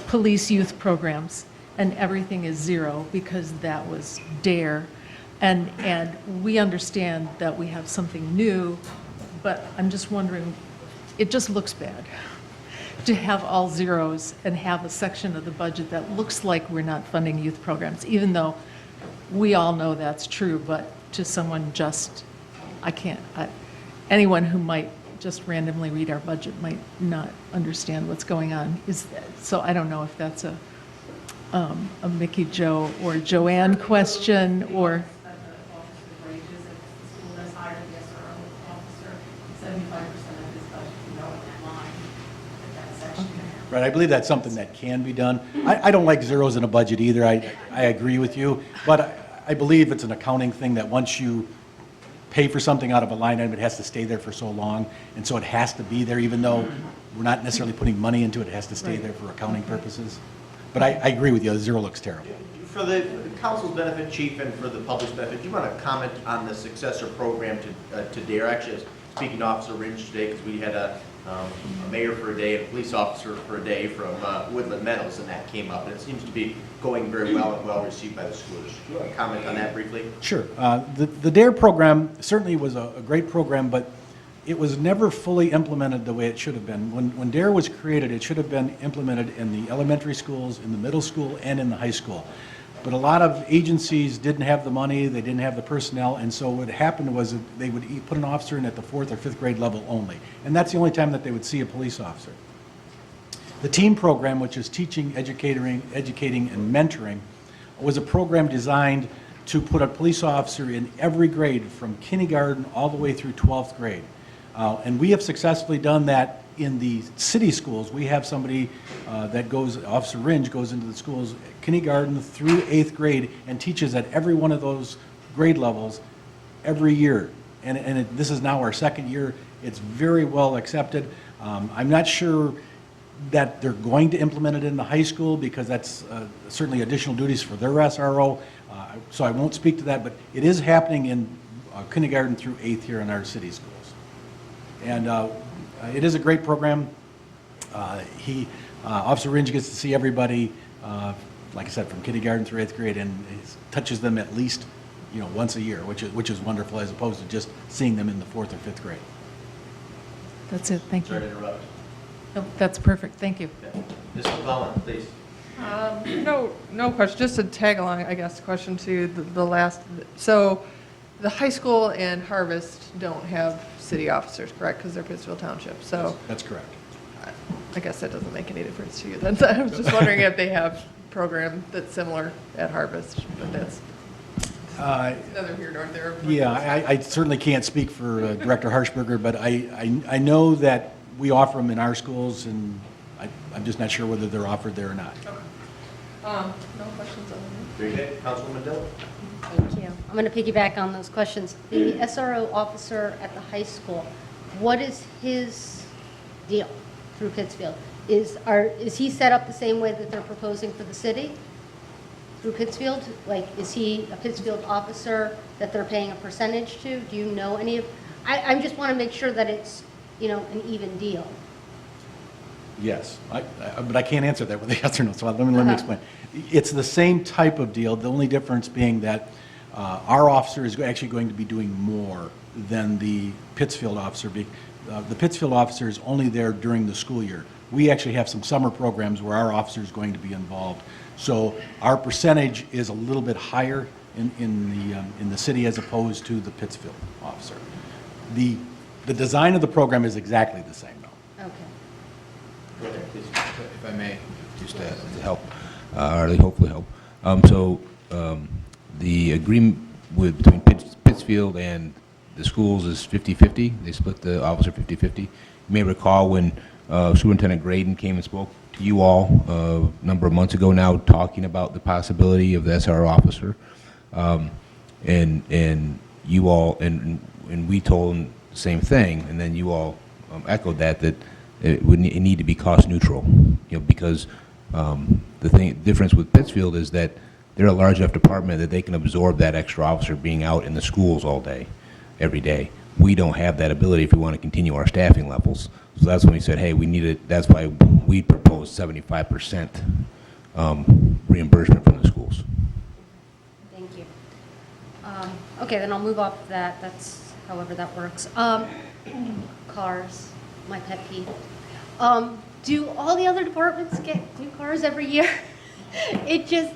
police youth programs, and everything is zero because that was DARE. And we understand that we have something new, but I'm just wondering, it just looks bad to have all zeros and have a section of the budget that looks like we're not funding youth programs, even though we all know that's true, but to someone just, anyone who might just randomly read our budget might not understand what's going on. So I don't know if that's a Mickey Joe or Joanne question, or. Right, I believe that's something that can be done. I don't like zeros in a budget either, I agree with you, but I believe it's an accounting thing that once you pay for something out of a line item, it has to stay there for so long, and so it has to be there, even though we're not necessarily putting money into it, it has to stay there for accounting purposes. But I agree with you, the zero looks terrible. For the council's benefit, chief, and for the public's benefit, do you want to comment on the successor program to DARE? Actually, I was speaking to Officer Rinch today because we had a mayor for a day and a police officer for a day from Woodland Meadows, and that came up, and it seems to be going very well and well received by the schools. Do you want to comment on that briefly? Sure. The DARE program certainly was a great program, but it was never fully implemented the way it should have been. When DARE was created, it should have been implemented in the elementary schools, in the middle school, and in the high school. But a lot of agencies didn't have the money, they didn't have the personnel, and so what happened was that they would put an officer in at the 4th or 5th grade level only. And that's the only time that they would see a police officer. The TEAM program, which is teaching, educating, and mentoring, was a program designed to put a police officer in every grade from kindergarten all the way through 12th grade. And we have successfully done that in the city schools. We have somebody that goes, Officer Ringe goes into the schools, kindergarten through 8th grade, and teaches at every one of those grade levels every year. And this is now our 2nd year. It's very well accepted. I'm not sure that they're going to implement it in the high school because that's certainly additional duties for their SRO. So I won't speak to that, but it is happening in kindergarten through 8th here in our city schools. And it is a great program. Officer Ringe gets to see everybody, like I said, from kindergarten through 8th grade, and he touches them at least, once a year, which is wonderful, as opposed to just seeing them in the 4th or 5th grade. That's it, thank Sorry you. to interrupt. No, that's perfect, thank you. Ms. McClellan, please. No question, just a tag along, I guess, question to the last. So the high school and Harvest don't have city officers, correct? Because they're Pittsfield Township, so. That's correct. I guess that doesn't make any difference to you then. I was just wondering if they have a program that's similar at Harvest, but that's neither here nor there. Yeah, I certainly can't speak for Director Harshberger, but I know that we offer them in our schools, and I'm just not sure whether they're offered there or not. Okay. No questions on that. Very good. Councilwoman Dillon. Thank you. I'm going to piggyback on those questions. The SRO officer at the high school, what is his deal through Pittsfield? Is he set up the same way that they're proposing for the city through Pittsfield? Like, is he a Pittsfield officer that they're paying a percentage to? Do you know any of? I just want to make sure that it's, an even deal. Yes, but I can't answer that with a yes or no, so let me explain. It's the same type of deal, the only difference being that our officer is actually going to be doing more than the Pittsfield officer. The Pittsfield officer is only there during the school year. We actually have some summer programs where our officer is going to be involved. So our percentage is a little bit higher in the city as opposed to the Pittsfield officer. The design of the program is exactly the same, though. Okay. Go ahead, please. If I may, just to help, or hopefully help. The agreement between Pittsfield and the schools is 50-50. They split the officer 50-50. You may recall when Superintendent Graydon came and spoke to you all a number of months ago now, talking about the possibility of the SRO officer, and you all and we told him the same thing, and then you all echoed that it would need to be cost neutral, because the difference with Pittsfield is that they're a large enough department that they can absorb that extra officer being out in the schools all day, every day. We don't have that ability if we want to continue our staffing levels. So that's when we said, hey, we need it. That's why we proposed 75% reimbursement from the schools. Thank you. Okay, then I'll move off that. That's however that works. Cars, my pet peeve. Do all the other departments get new cars every year? It just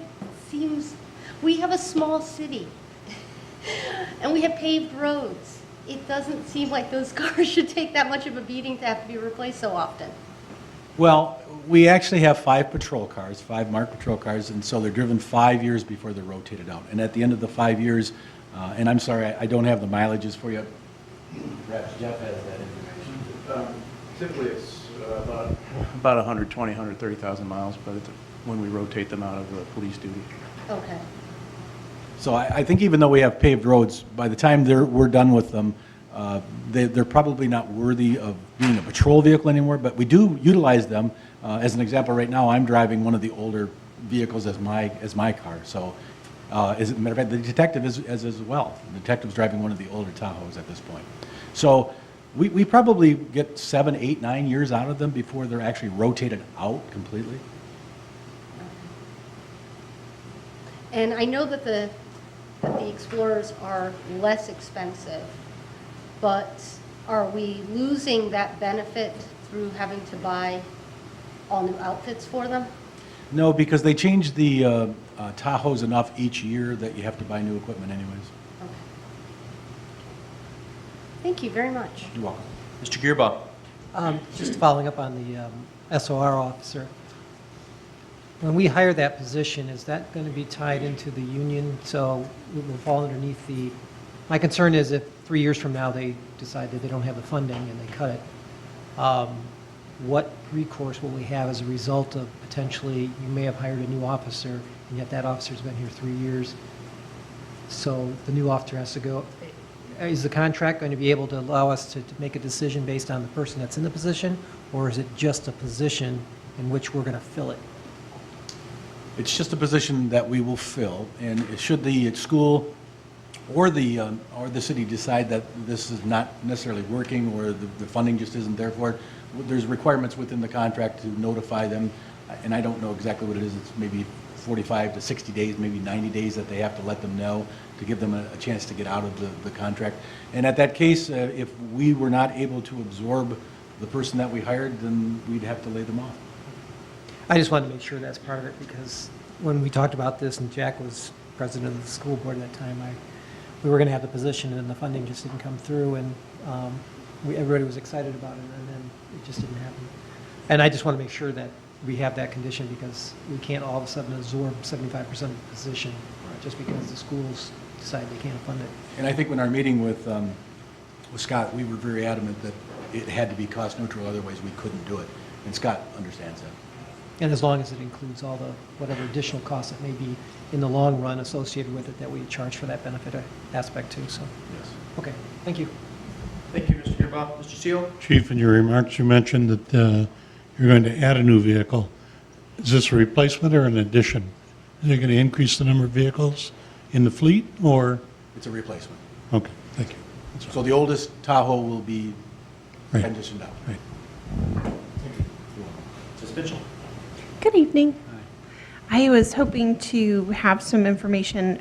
seems, We have a small city, and we have paved roads. It doesn't seem like those cars should take that much of a beating to have to be replaced so often. Well, we actually have 5 patrol cars, 5 marked patrol cars, and so they're driven 5 years before they're rotated out. And at the end of the 5 years, and I'm sorry, I don't have the mileages for you. Perhaps Jeff has that information. Typically, it's about 120, 130,000 miles when we rotate them out of police duty. Okay. So I think even though we have paved roads, by the time we're done with them, they're probably not worthy of being a patrol vehicle anymore, but we do utilize them. As an example, right now, I'm driving one of the older vehicles as my car. So, as a matter of fact, the detective is as well. The detective's driving one of the older Tahoes at this point. So, we probably get 7, 8, 9 years out of them before they're actually rotated out completely. And I know that the Explorers are less expensive, but are we losing that benefit through having to buy all new outfits for them? No, because they change the Tahoes enough each year that you have to buy new equipment anyways. Okay. Thank you very much. You're welcome. Mr. Gearbaugh. Just following up on the SOR officer. When we hire that position, is that going to be tied into the union? So it will fall underneath my concern is if 3 years from now they decide that they don't have the funding and they cut it, what recourse will we have as a result of potentially you may have hired a new officer and yet that officer's been here 3 years, so the new officer has to go. Is the contract going to be able to allow us to make a decision based on the person that's in the position, or is it just a position in which we're going to fill it? It's just a position that we will fill, and should the school or the city decide that this is not necessarily working or the funding just isn't there for it, there's requirements within the contract to notify them, and I don't know exactly what it is. It's maybe 45 to 60 days, maybe 90 days that they have to let them know to give them a chance to get out of the contract. And at that case, if we were not able to absorb the person that we hired, then we'd have to lay them off. I just wanted to make sure that's part of it, because when we talked about this, and Jack was president of the school board at that time, we were going to have the position, and the funding just didn't come through, and everybody was excited about it, and then it just didn't happen. And I just want to make sure that we have that condition, because we can't all of a sudden absorb 75% of the position just because the schools decide they can't fund it. And I think when our meeting with Scott, we were very adamant that it had to be cost neutral, otherwise we couldn't do it. And Scott understands that. And as long as it includes all the, whatever additional costs that may be in the long run associated with it, that we charge for that benefit aspect too, so. Yes. Okay, thank you. Thank you, Mr. Gearbaugh. Mr. Seal? Chief, in your remarks, you mentioned that you're going to add a new vehicle. Is this a replacement or an addition? Is it going to increase the number of vehicles in the fleet, or? It's a replacement. Okay, thank you. So the oldest Tahoe will be Right. transitioned out. Right. Ms. Mitchell? Good evening. I was hoping to have some information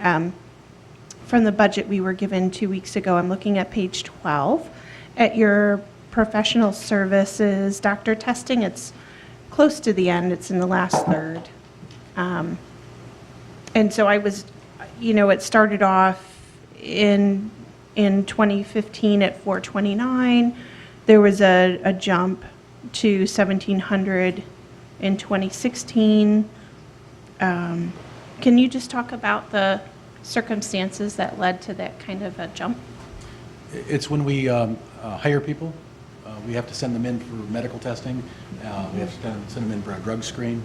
from the budget we were given 2 weeks ago. I'm looking at page 12. At your professional services doctor testing, it's close to the end. It's in the last third. And so I was, it started off in 2015 at 429. There was a jump to 1,700 in 2016. Can you just talk about the circumstances that led to that kind of a jump? It's when we hire people, we have to send them in for medical testing. We have to send them in for a drug screen,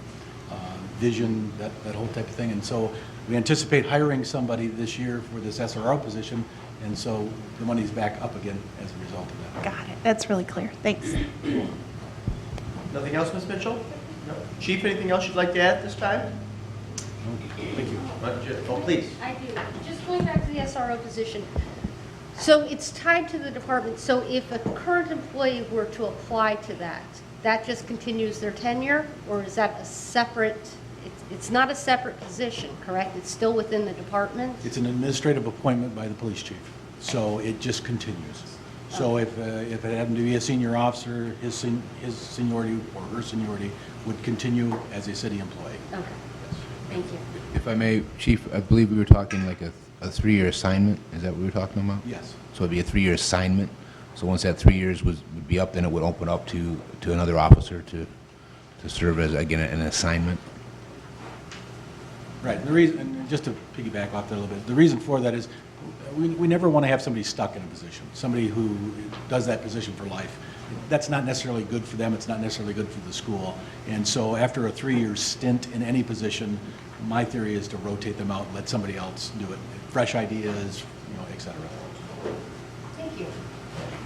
vision, that whole type of thing. And so we anticipate hiring somebody this year for this SRO position, and so the money's back up again as a result of that. Got it. That's really clear. Thanks. Nothing else, Ms. Mitchell? No. Chief, anything else you'd like to add at this time? Thank you. Oh, please. I do. Just going back to the SRO position. So it's tied to the department. So if a current employee were to apply to that, that just continues their tenure? Or is that a separate, it's not a separate position, correct? It's still within the department? It's an administrative appointment by the police chief, so it just continues. So if it happened to be a senior officer, his seniority or her seniority would continue as a city employee. Okay. Thank you. If I may, Chief, I believe we were talking like a 3-year assignment. Is that what we were talking about? Yes. So it'd be a 3-year assignment. So once that 3 years would be up, then it would open up to another officer to serve as, again, an assignment. Right, and the reason, and just to piggyback off that a little bit, the reason for that is we never want to have somebody stuck in a position, somebody who does that position for life. That's not necessarily good for them, it's not necessarily good for the school. And so after a 3-year stint in any position, my theory is to rotate them out and let somebody else do it. Fresh ideas, et cetera. Thank you.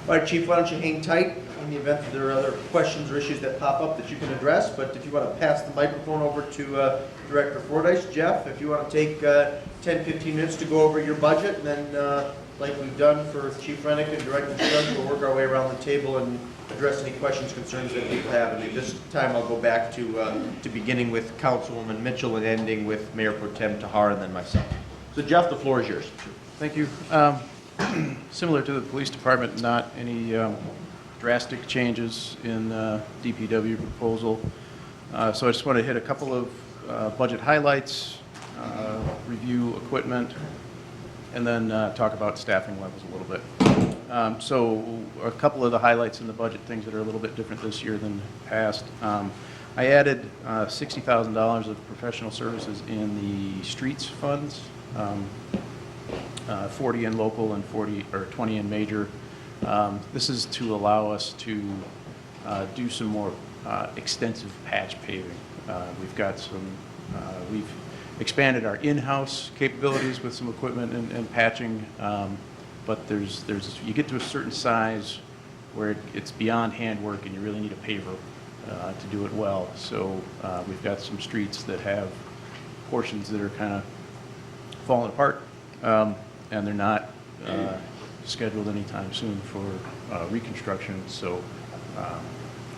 All right, Chief, why don't you hang tight in the event that there are other questions or issues that pop up that you can address. But if you want to pass the microphone over to Director Fordyce, Jeff, if you want to take 10, 15 minutes to go over your budget, and then like we've done for Chief Rennick and Director Judge, we'll work our way around the table and address any questions, concerns that people have. And this time I'll go back to beginning with Councilwoman Mitchell and ending with Mayor Pro Tem Tahar and then myself. So Jeff, the floor is yours. Thank you. Similar to the police department, not any drastic changes in DPW proposal. So I just want to hit a couple of budget highlights, review equipment, and then talk about staffing levels a little bit. So a couple of the highlights in the budget, things that are a little bit different this year than past. I added $60,000 of professional services in the streets funds. 40 in local and 20 in major. This is to allow us to do some more extensive patch paving. We've expanded our in-house capabilities with some equipment and patching, but you get to a certain size where it's beyond handwork and you really need a paver to do it well. So we've got some streets that have portions that are kind of falling apart. And they're not scheduled anytime soon for reconstruction, so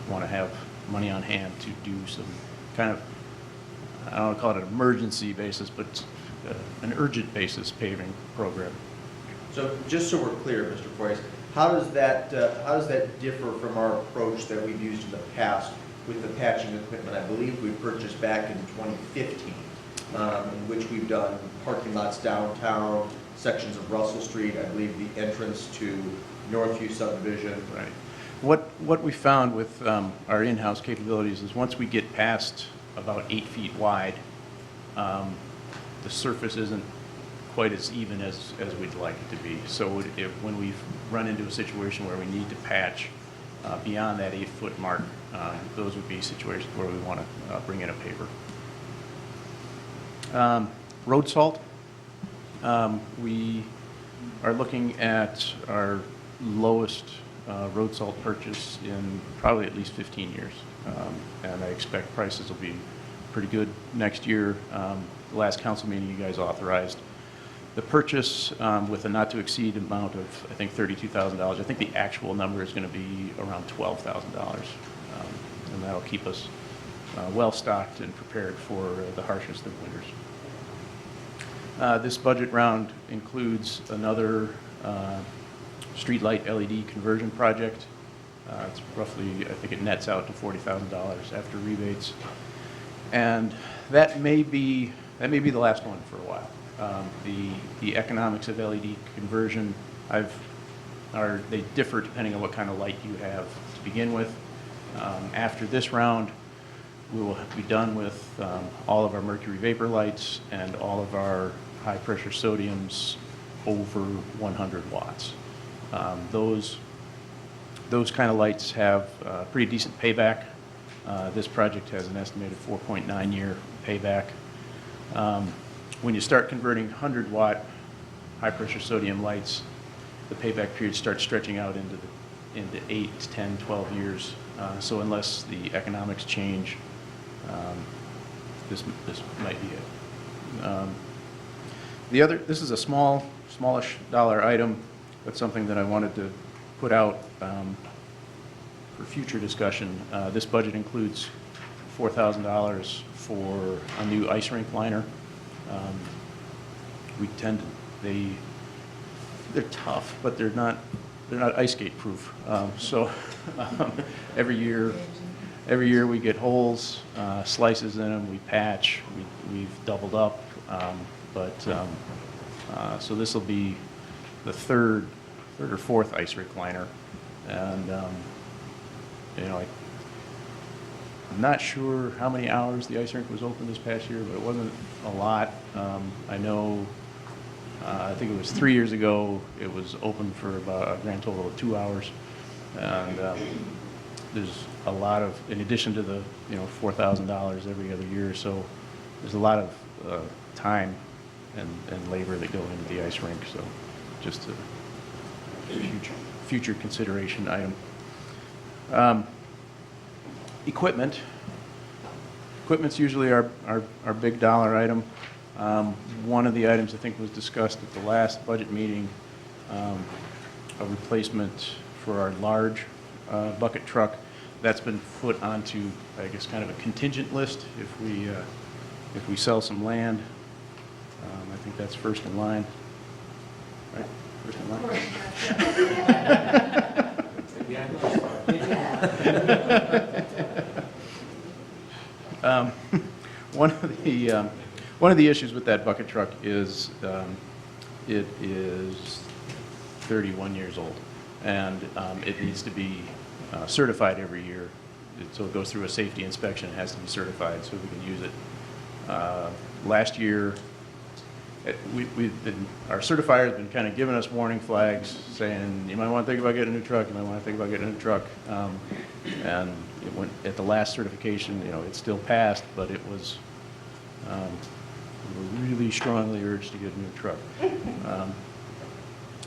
want to have money on hand to do some kind of, I don't want to call it an emergency basis, but an urgent basis paving program. So just so we're clear, Mr. Fordyce, how does that differ from our approach that we've used in the past with the patching equipment? I believe we purchased back in 2015, in which we've done parking lots downtown, sections of Russell Street, I believe the entrance to Northview subdivision. Right. What we found with our in-house capabilities is once we get past about 8 feet wide, the surface isn't quite as even as we'd like it to be. So when we run into a situation where we need to patch beyond that 8-foot mark, those would be situations where we want to bring in a paver. Road salt. We are looking at our lowest road salt purchase in probably at least 15 years. And I expect prices will be pretty good next year. The last council meeting, you guys authorized the purchase with a not-to-exceed amount of, I think, $32,000. I think the actual number is going to be around $12,000. And that'll keep us well-stocked and prepared for the harshest of winters. This budget round includes another streetlight LED conversion project. It's roughly, I think it nets out to $40,000 after rebates. And that may be the last one for a while. The economics of LED conversion, they differ depending on what kind of light you have to begin with. After this round, we will be done with all of our mercury vapor lights and all of our high pressure sodiums over 100 watts. Those kind of lights have pretty decent payback. This project has an estimated 4.9 year payback. When you start converting 100 watt high pressure sodium lights, the payback period starts stretching out into 8, 10, 12 years. So unless the economics change, this might be it. This is a smallish dollar item, but something that I wanted to put out for future discussion. This budget includes $4,000 for a new ice rink liner. They're tough, but they're not ice skate proof. So every year every year we get holes, slices in them, we patch, we've doubled up, so this will be the third or fourth ice rink liner, and you know, I'm not sure how many hours the ice rink was open this past year, but it wasn't a lot. I know, I think it was 3 years ago, it was open for about a grand total of 2 hours. And there's a lot of, in addition to the, you know, $4,000 every other year, so there's a lot of time and labor that go into the ice rink, so just a future consideration item. Equipment's usually our big dollar item. One of the items I think was discussed at the last budget meeting, a replacement for our large bucket truck. That's been put onto, I guess, kind of a contingent list if we sell some land. I think that's first in line, right? First in line. One of the issues with that bucket truck is it is 31 years old, and it needs to be certified every year. So it goes through a safety inspection. It has to be certified so we can use it. Last year, our certifier has been kind of giving us warning flags, saying you might want to think about getting a new truck. You might want to think about getting a new truck. And it went at the last certification. You know, it still passed, but it was we were really strongly urged to get a new truck.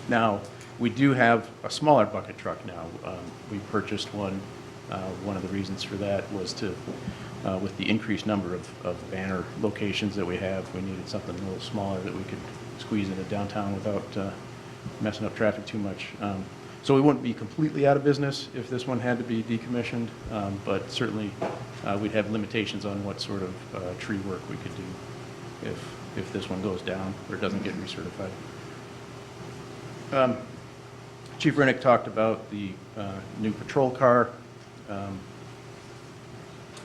Now we do have a smaller bucket truck now. We purchased one. One of the reasons for that was to, with the increased number of banner locations that we have, we needed something a little smaller that we could squeeze into downtown without messing up traffic too much. So we wouldn't be completely out of business if this one had to be decommissioned, but certainly we'd have limitations on what sort of tree work we could do if this one goes down or doesn't get recertified. Chief Rinick talked about the new patrol car.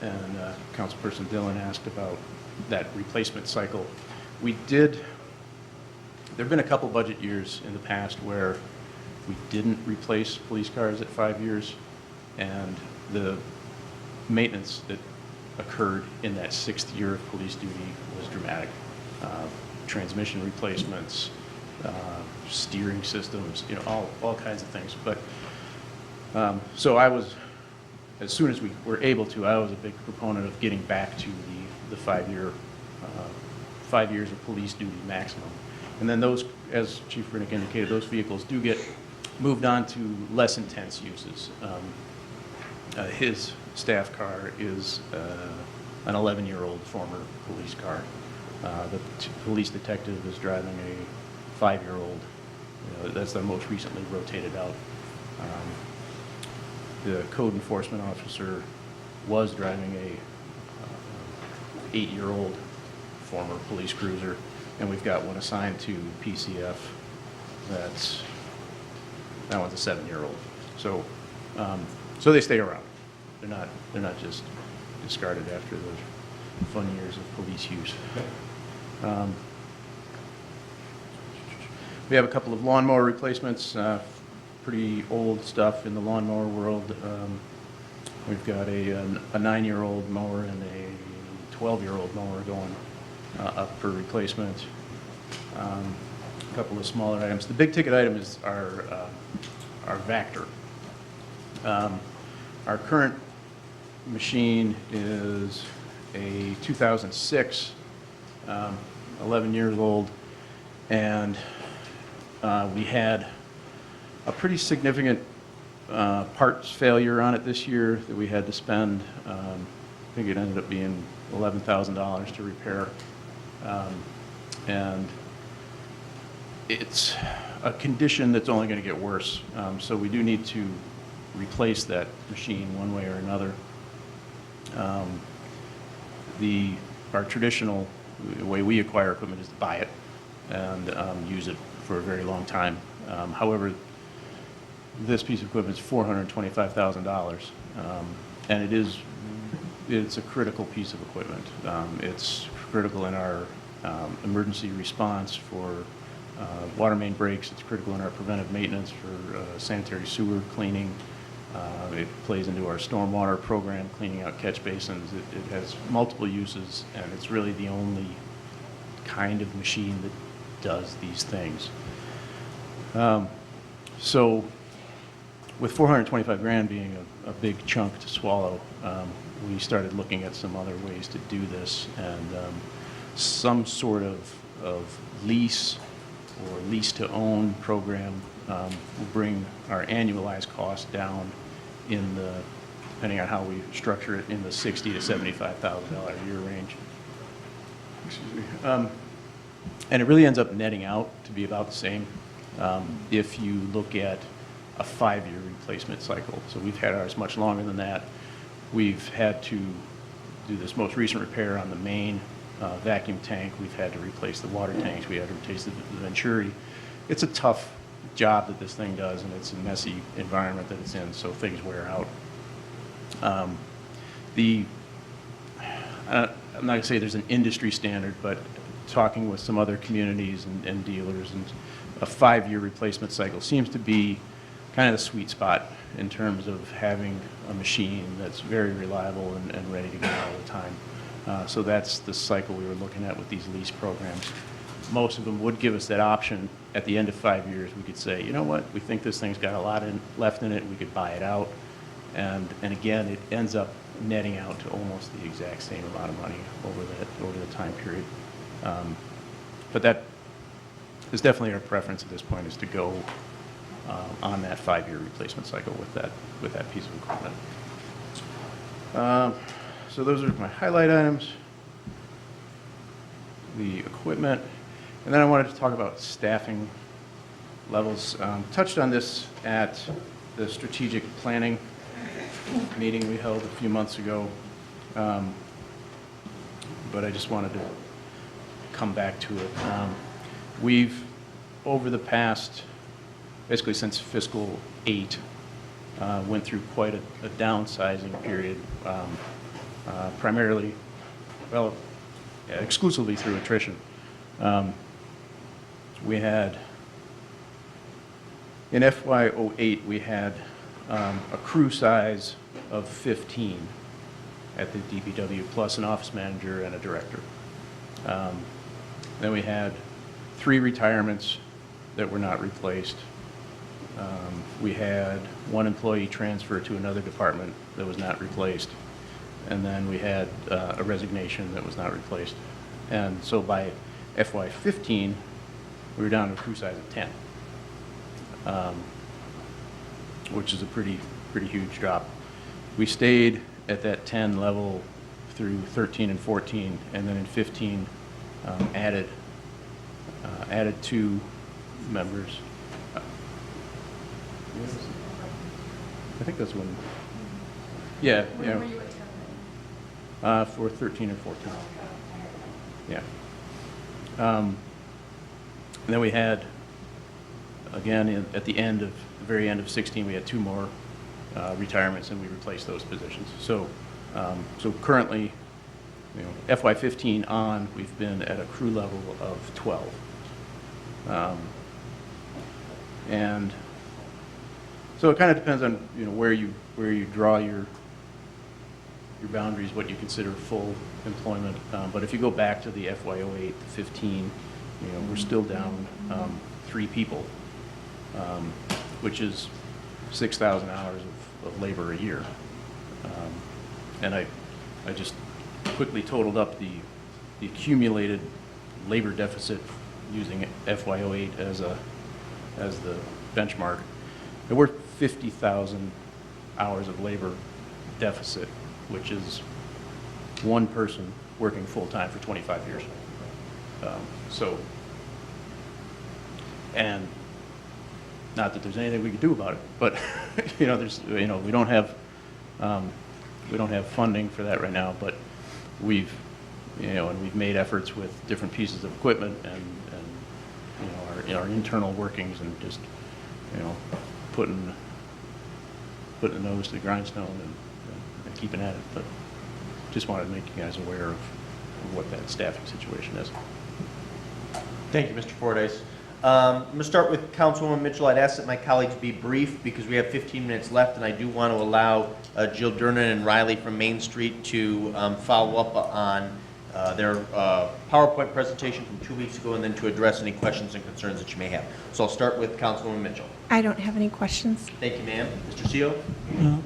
And Councilperson Dillon asked about that replacement cycle. There have been a couple budget years in the past where we didn't replace police cars at 5 years, and the maintenance that occurred in that 6th year of police duty was dramatic. Transmission replacements, steering systems, you know, all kinds of things. But so as soon as we were able to, I was a big proponent of getting back to the 5 years of police duty maximum. And then those, as Chief Rinick indicated, those vehicles do get moved on to less intense uses. His staff car is an 11-year-old former police car. The police detective is driving a 5-year-old. You know, that's their most recently rotated out. The code enforcement officer was driving a 8-year-old former police cruiser, and we've got one assigned to PCF. That one's a 7-year-old. So, so they stay around. They're not just discarded after those fun years of police use. We have a couple of lawnmower replacements. Pretty old stuff in the lawnmower world. We've got a 9-year-old mower and a 12-year-old mower going up for replacement. A couple of smaller items. The big ticket item is our Vector. Our current machine is a 2006, 11 years old, and we had a pretty significant parts failure on it this year that we had to spend. I think it ended up being $11,000 to repair. And it's a condition that's only going to get worse. So we do need to replace that machine one way or another. Our traditional way we acquire equipment is to buy it and use it for a very long time. However, this piece of equipment is $425,000, and it is it's a critical piece of equipment. It's critical in our emergency response for water main breaks. It's critical in our preventive maintenance for sanitary sewer cleaning. It plays into our stormwater program, cleaning out catch basins. It has multiple uses, and it's really the only kind of machine that does these things. So with 425 grand being a big chunk to swallow, we started looking at some other ways to do this, and some sort of lease or lease-to-own program will bring our annualized cost down in the, depending on how we structure it, in the $60,000 to $75,000 a year range. Excuse me. And it really ends up netting out to be about the same if you look at a 5-year replacement cycle. So we've had ours much longer than that. We've had to do this most recent repair on the main vacuum tank. We've had to replace the water tanks. We had to replace the venturi. It's a tough job that this thing does, and it's a messy environment that it's in, so things wear out. I'm not going to say there's an industry standard, but talking with some other communities and dealers, and a 5-year replacement cycle seems to be kind of the sweet spot in terms of having a machine that's very reliable and ready to go all the time. So that's the cycle we were looking at with these lease programs. Most of them would give us that option. At the end of 5 years, we could say, you know what, we think this thing's got a lot left in it, we could buy it out. And again, it ends up netting out to almost the exact same amount of money over the time period. But that is definitely our preference at this point, is to go on that 5-year replacement cycle with that piece of equipment. So those are my highlight items, the equipment, and then I wanted to talk about staffing levels. Touched on this at the strategic planning meeting we held a few months ago, but I just wanted to come back to it. We've, over the past, basically since fiscal 8, went through quite a downsizing period, primarily, well, exclusively through attrition. We had, in FY08, we had a crew size of 15 at the DPW, plus an office manager and a director. Then we had 3 retirements that were not replaced. We had 1 employee transfer to another department that was not replaced. And then we had a resignation that was not replaced. And so by FY15, we were down to a crew size of 10, which is a pretty huge drop. We stayed at that 10 level through 13 and 14, and then in 15 added 2 members. I think that's when. Yeah. When were you at 10? For 13 and 14. Yeah. And then we had, again, at the very end of 16, we had 2 more retirements, and we replaced those positions. So, so currently, FY15 on, we've been at a crew level of 12. And so it kind of depends on where you draw your boundaries, what you consider full employment. But if you go back to the FY08, 15, we're still down 3 people, which is 6,000 hours of labor a year. And I just quickly totaled up the accumulated labor deficit using FY08 as the benchmark. And we're 50,000 hours of labor deficit, which is 1 person working full-time for 25 years. So, and not that there's anything we could do about it, but there's we don't have funding for that right now, but we've and we've made efforts with different pieces of equipment and our internal workings, and just putting the nose to the grindstone and keeping at it. But just wanted to make you guys aware of what that staffing situation is. Thank you, Mr. Fordyce. I'm going to start with Councilwoman Mitchell. I'd ask that my colleagues be brief because we have 15 minutes left, and I do want to allow Jill Durnan and Riley from Main Street to follow up on their PowerPoint presentation from 2 weeks ago and then to address any questions and concerns that you may have. So I'll start with Councilwoman Mitchell. I don't have any questions. Thank you, ma'am. Mr. Seo?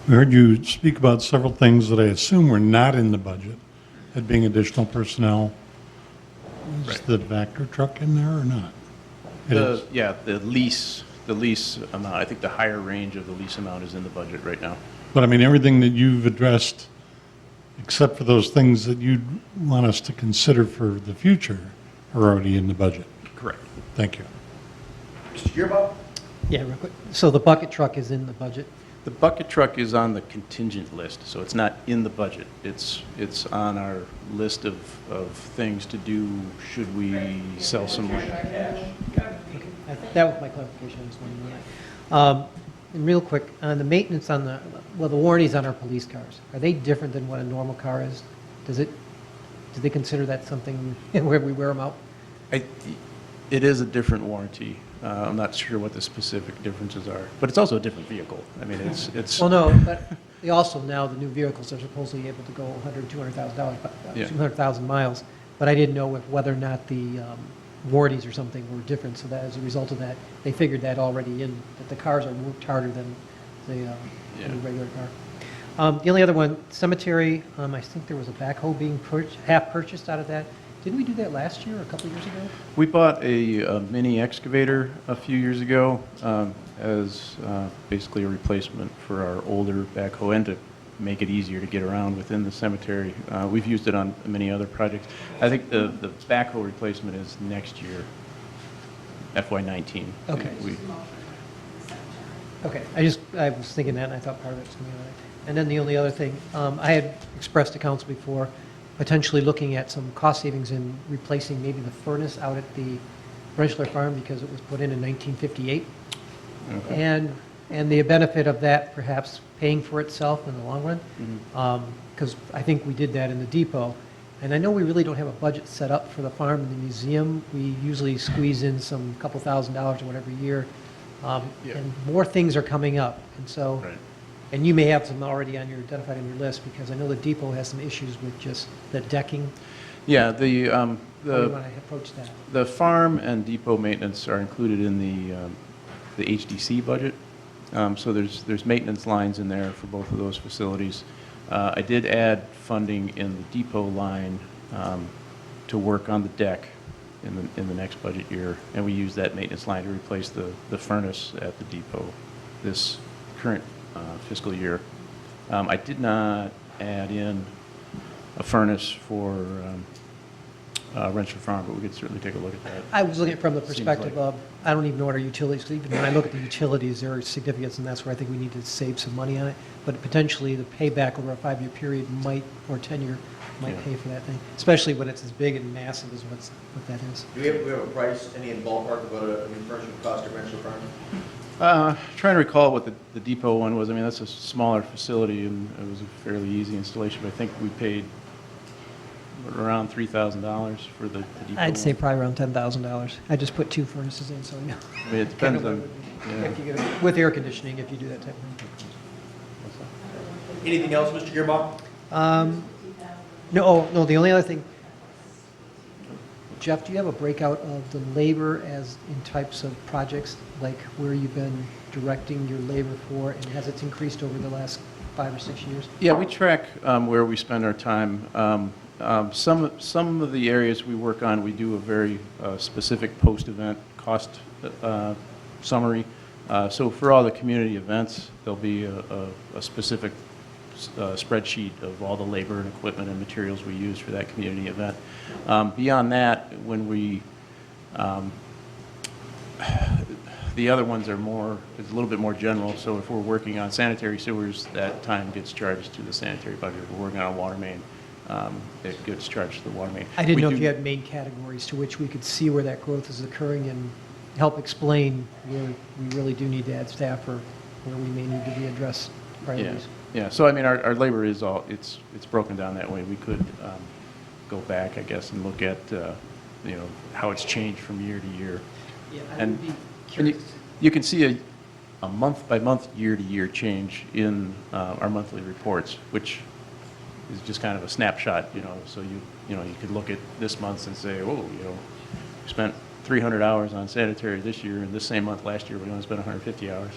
We heard you speak about several things that I assume were not in the budget, that being additional personnel. Is Right. the Vector truck in there or not? It is. Yeah, the lease amount, I think the higher range of the lease amount is in the budget right now. But I mean, everything that you've addressed, except for those things that you'd want us to consider for the future, are already in the budget. Correct. Thank you. Mr. Gearbox? Yeah, real quick. So the bucket truck is in the budget? The bucket truck is on the contingent list, so it's not in the budget. It's on our list of things to do should we sell some land. That was my clarification, I was wondering that. And real quick, on the maintenance on the warranties on our police cars, are they different than what a normal car is? Do they consider that something where we wear them out? It is a different warranty. I'm not sure what the specific differences are, but it's also a different vehicle. I mean, it's. Well, no, but they also now, the new vehicles are supposedly able to go $100,000, $200,000, Yeah. 200,000 miles. But I didn't know whether or not the warranties or something were different, so that as a result of that, they figured that already in, that the cars are worked harder than the regular car. The only other one, cemetery, I think there was a backhoe being half purchased out of that. Didn't we do that last year or a couple of years ago? We bought a mini excavator a few years ago as basically a replacement for our older backhoe and to make it easier to get around within the cemetery. We've used it on many other projects. I think the backhoe replacement is next year, FY19. Okay. Okay, I was thinking that, and I thought part of it was going to be all right. And then the only other thing, I had expressed to council before, potentially looking at some cost savings in replacing maybe the furnace out at the Brenchler Farm because it was put in 1958. Okay. And the benefit of that perhaps paying for itself in the long run. Because I think we did that in the depot. And I know we really don't have a budget set up for the farm and the museum. We usually squeeze in some couple $1,000s or whatever year. Yeah. And more things are coming up. And so, Right. and you may have some already identified on your list because I know the depot has some issues with just the decking. Yeah, How do you want the to approach that? the farm and depot maintenance are included in the HDC budget. So there's maintenance lines in there for both of those facilities. I did add funding in the depot line to work on the deck in the next budget year, and we used that maintenance line to replace the furnace at the depot this current fiscal year. I did not add in a furnace for Renshaw Farm, but we could certainly take a look at that. I was looking from the Seems perspective like- of, I don't even know what our utilities, 'cause even when I look at the utilities, there are significance, and that's where I think we need to save some money on it. But potentially, the payback over a 5-year period might, or 10-year, might Yeah. pay for that thing, especially when it's as big and massive as what that is. Do we have a price, any in ballpark of what a new furnace would cost at Renshaw Farm? Trying to recall what the depot one was. I mean, that's a smaller facility, and it was a fairly easy installation, but I think we paid around $3,000 for the depot I'd say one. probably around $10,000. I just put 2 furnaces in, so I know. I mean, it Kind depends of what it on, would be. yeah. If you get it- With air conditioning, if you do that type of thing. Anything else, Mr. Gearbox? No, the only other thing, Jeff, do you have a breakout of the labor as in types of projects, like where you've been directing your labor for, and has it increased over the last 5 or 6 years? Yeah, we track where we spend our time. Some of the areas we work on, we do a very specific post-event cost summary. So for all the community events, there'll be a specific spreadsheet of all the labor and equipment and materials we use for that community event. Beyond that, when we, the other ones are it's a little bit more general. So if we're working on sanitary sewers, that time gets charged to the sanitary budget. If we're working on a water main, it gets charged to the water main. I didn't We know if do- you had main categories to which we could see where that growth is occurring and help explain where we really do need to add staff or where we may need to be addressed priorities. Yeah, so I mean, our labor is it's broken down that way. We could go back, I guess, and look at, how it's changed from year to year. Yeah, And you can see a month-by-month, year-to-year change in our monthly reports, which is just kind of a snapshot, so you could look at this month and say, whoa, we spent 300 hours on sanitary this year, and this same month last year, we only spent 150 hours.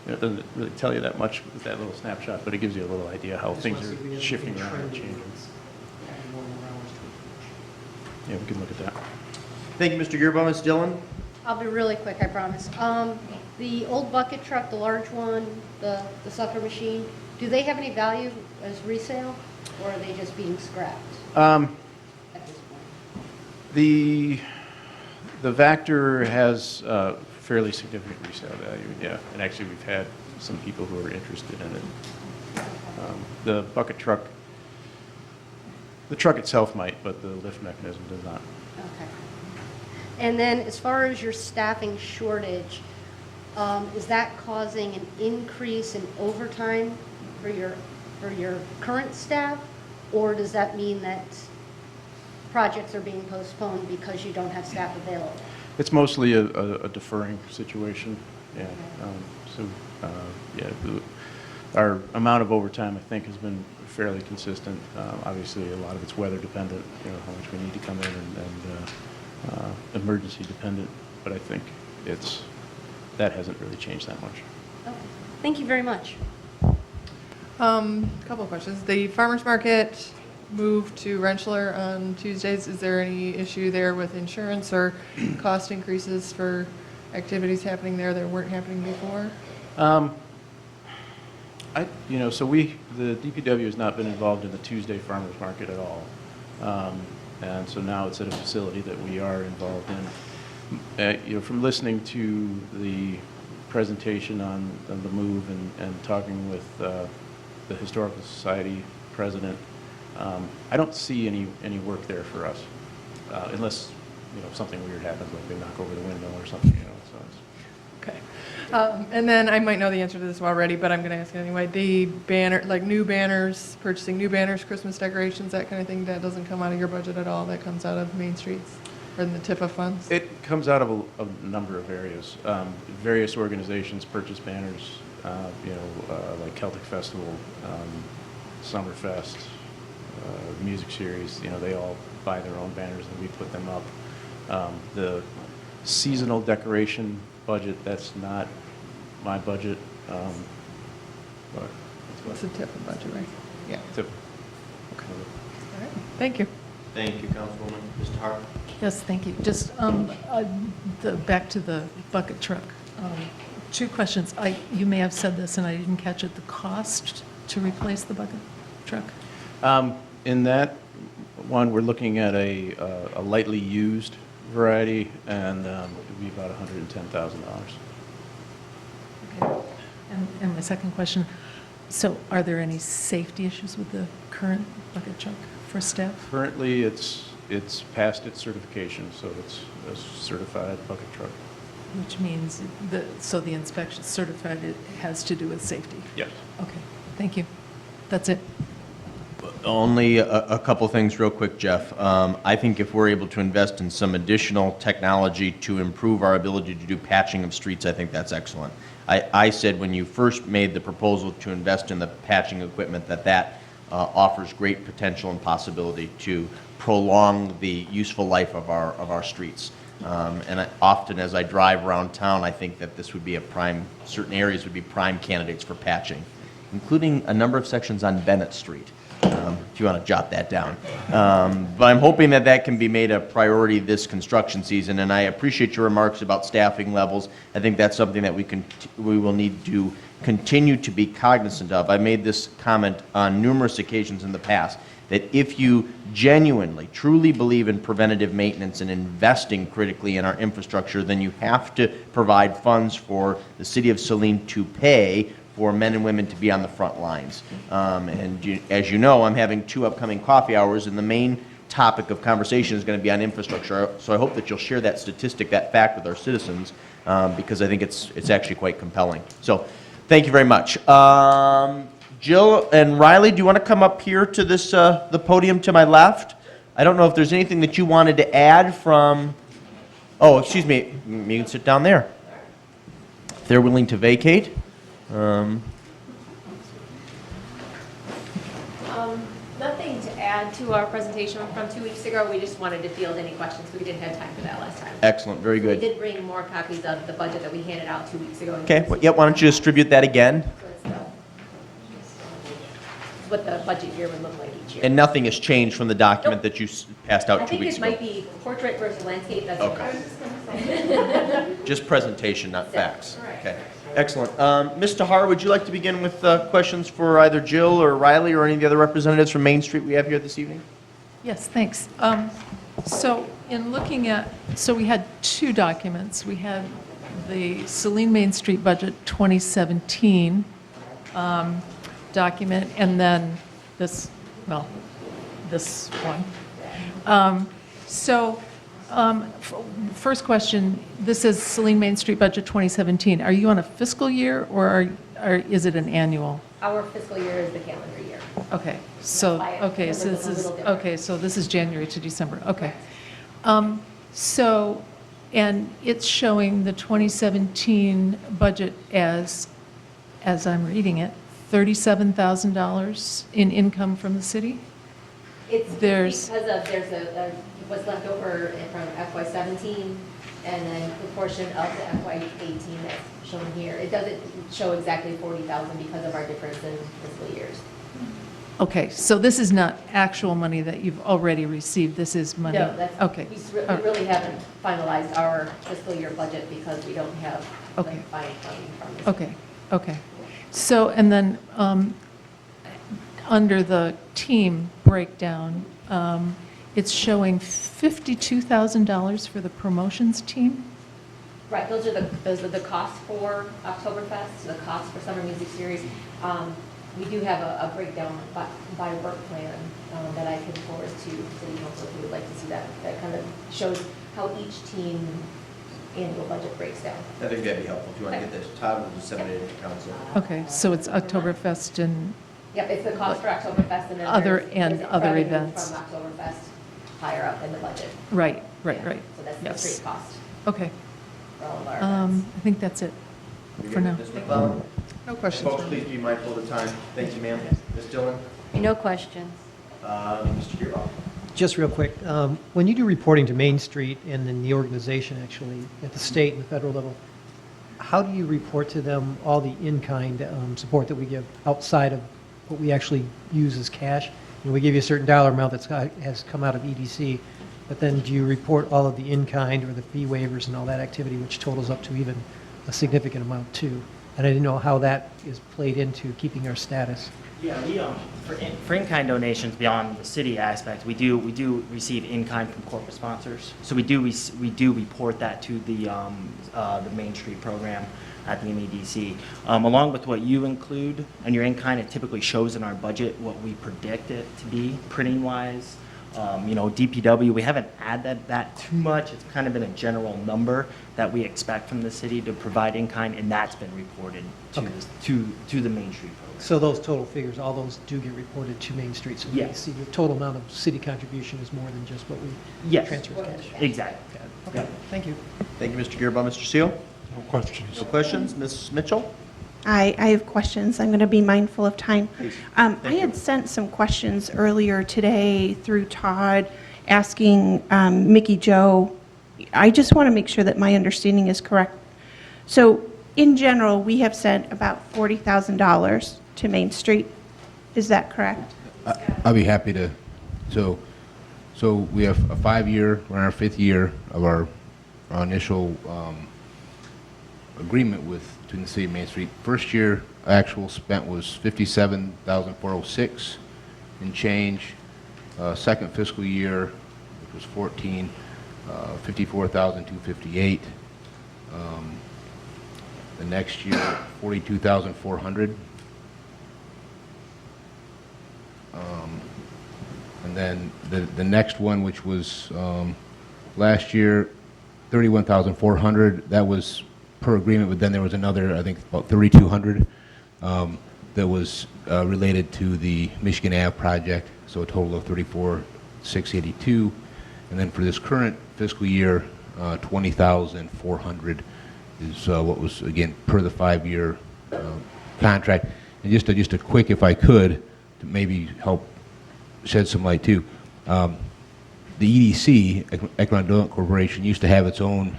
It doesn't really tell you that much with that little snapshot, but it gives you a little idea how things are shifting around and changing. Yeah, we can look at that. Thank you, Mr. Gearbaum. Ms. Dillon? I'll be really quick, I promise. The old bucket truck, the large one, the sucker machine, do they have any value as resale, or are they just being scrapped at this point? The Vector has fairly significant resale value, yeah. And actually, we've had some people who are interested in it. The bucket truck, the truck itself might, but the lift mechanism does not. Okay. And then as far as your staffing shortage, is that causing an increase in overtime for your current staff? Or does that mean that projects are being postponed because you don't have staff available? It's mostly a deferring situation, yeah. Our amount of overtime, I think, has been fairly consistent. Obviously, a lot of it's weather dependent, how much we need to come in, and emergency dependent, but I think that hasn't really changed that much. Okay. Thank you very much. Couple of questions. The farmer's market moved to Rentschler on Tuesdays. Is there any issue there with insurance or cost increases for activities happening there that weren't happening before? The DPW has not been involved in the Tuesday farmer's market at all. And so now it's at a facility that we are involved in. From listening to the presentation on the move and talking with the Historical Society president, I don't see any work there for us, unless something weird happens, like they knock over the window or something. So it's, Okay. And then I might know the answer to this already, but I'm going to ask it anyway. The banner, like new banners, purchasing new banners, Christmas decorations, that kind of thing, that doesn't come out of your budget at all. That comes out of Main Streets or in the TIFA funds. It comes out of a number of areas. Various organizations purchase banners, like Celtic Festival, Summerfest, music series. They all buy their own banners and we put them up. The seasonal decoration budget, that's not my budget. It's a TIFA budget, right? Yeah. Okay. All right. Thank you. Thank you, Councilwoman. Mr. Hart? Yes, thank you. Just back to the bucket truck. Two questions. You may have said this and I didn't catch it. The cost to replace the bucket truck? In that one, we're looking at a lightly used variety, and it would be about $110,000. Okay. And my second question, so are there any safety issues with the current bucket truck for staff? Currently, it's passed its certification, so it's a certified bucket truck. Which means, so the inspection certified, it has to do with safety? Yes. Okay, thank you. That's it. Only a couple things real quick, Jeff. I think if we're able to invest in some additional technology to improve our ability to do patching of streets, I think that's excellent. I said when you first made the proposal to invest in the patching equipment that offers great potential and possibility to prolong the useful life of our streets. And often as I drive around town, I think that this would be certain areas would be prime candidates for patching, including a number of sections on Bennett Street. If you want to jot that down. But I'm hoping that can be made a priority this construction season, and I appreciate your remarks about staffing levels. I think that's something that we will need to continue to be cognizant of. I made this comment on numerous occasions in the past, that if you genuinely, truly believe in preventative maintenance and investing critically in our infrastructure, then you have to provide funds for the city of Saline to pay for men and women to be on the front lines. As you know, I'm having 2 upcoming coffee hours, and the main topic of conversation is going to be on infrastructure. So I hope that you'll share that statistic, that fact with our citizens, because I think it's actually quite compelling. So Thank you very much. Jill and Riley, do you want to come up here to this, the podium to my left? I don't know if there's anything that you wanted to add from, oh, excuse me, you can sit down there. If they're willing to vacate. Nothing to add to our presentation from 2 weeks ago. We just wanted to field any questions. We didn't have time for that last time. Excellent, very We good. did bring more copies of the budget that we handed out 2 weeks ago. Okay, well, yeah, why don't you distribute that again? So it's what the budget year would look like each year. And nothing has changed from the document Nope. that you passed out I 2 think weeks it ago? might be portrait versus landscape. That's what I Okay. was just gonna say. Just presentation, not facts. Right. Okay, excellent. Ms. Tahar, would you like to begin with questions for either Jill or Riley or any of the other representatives from Main Street we have here this evening? Yes, thanks. So in looking at, so we had two documents. We had the Saline Main Street Budget 2017 document, and then this, well, this one. First question, this is Saline Main Street Budget 2017. Are you on a fiscal year, or is it an annual? Our fiscal year is the calendar year. Okay, so, That's why it okay, so numbers this look a is, little different. okay, so this is January to December, okay. So, and it's showing the 2017 budget as I'm reading it, $37,000 in income from the city? It's There's- because of, there's what's left over from FY '17, and then the portion of the FY '18 that's shown here. It doesn't show exactly 40,000 because of our difference in fiscal years. Okay, so this is not actual money that you've already received, this is money? No, that's, Okay. we really haven't finalized our fiscal year budget because we don't have like Okay. buying funding from this. Okay, okay. So, and then, under the team breakdown, it's showing $52,000 for the promotions team? Right, those are the costs for Oktoberfest, the costs for Summer Music Series. We do have a breakdown by work plan that I can forward to City Council if you would like to see that. That kind of shows how each team annual budget breaks down. I think that'd be helpful. If you want to get that, Todd will disseminate it to council. Okay, so it's Oktoberfest and, Yep, it's the cost for Oktoberfest and then Other- there's other revenue events. from Oktoberfest higher up in the budget. right. Yeah, So that's the Yes. street cost Okay, for all of our events. I think that's it We for good? now. Ms. McClellan? No questions. Folks, please be mindful of the time. Thank you, ma'am. Ms. Dillon? No questions. Mr. Gearbox? Just real quick, when you do reporting to Main Street and then the organization actually at the state and the federal level, how do you report to them all the in-kind support that we give outside of what we actually use as cash? You know, we give you a certain dollar amount that has come out of EDC, but then do you report all of the in-kind or the fee waivers and all that activity, which totals up to even a significant amount too? And I didn't know how that is played into keeping our status. Yeah, we, for in-kind donations beyond the city aspect, we do receive in-kind from corporate sponsors. So we do report that to the Main Street program at the MEDC. Along with what you include on your in-kind, it typically shows in our budget what we predict it to be printing-wise. DPW, we haven't added that too much. It's kind of been a general number that we expect from the city to provide in-kind, and that's been reported to, Okay. to the Main Street program. So those total figures, all those do get reported to Main Street, so we Yes. see the total amount of city contribution is more than just what we Yes. transfer as cash. Exactly. Okay, thank you. Thank you, Mr. Gearbox. Mr. Seal? No questions. No questions? Ms. Mitchell? I have questions. I'm going to be mindful of time. Please. I Thank had you. sent some questions earlier today through Todd, asking Mickey Joe. I just want to make sure that my understanding is correct. So in general, we have sent about $40,000 to Main Street. Is that correct? I'll be happy to. So we have a 5-year, we're in our 5th year of our initial agreement between the city of Main Street. First year actual spent was $57,406 and change. Second fiscal year, which was 14, $54,258. The next year, $42,400. And then the next one, which was last year, $31,400. That was per agreement, but then there was another, I think, about 3,200 that was related to the Michigan Ave project, so a total of 34,682. And then for this current fiscal year, 20,400 is what was, again, per the 5-year contract. And just a quick, if I could, to maybe help shed some light too. The EDC, Economic Development Corporation, used to have its own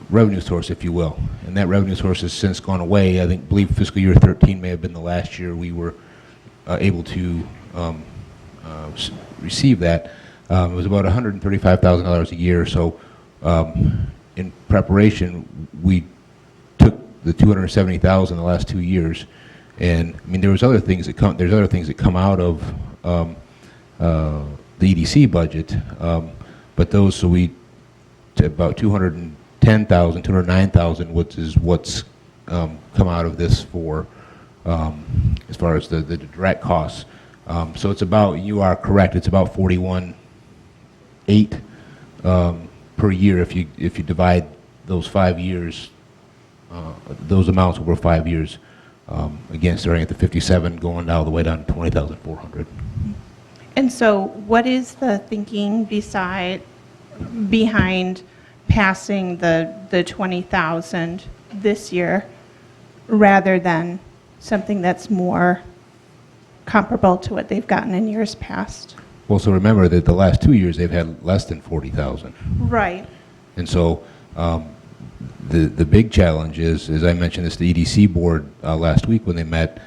revenue source, if you will, and that revenue source has since gone away. I believe fiscal year 13 may have been the last year we were able to receive that. It was about $135,000 a year. So in preparation, we took the $270,000 the last 2 years, and I mean there's other things that come out of the EDC budget, but those, so we to about 210,000, 209,000, which is what's come out of this for as far as the direct costs. So it's about, you are correct, it's about 41.8 per year if you divide those 5 years, those amounts over 5 years. Again, starting at the 57, going all the way down to 20,400. And so what is the thinking behind passing the 20,000 this year rather than something that's more comparable to what they've gotten in years past? Well, so remember that the last 2 years they've had less than 40,000. Right. And so the big challenge is, as I mentioned this to the EDC board last week when they met,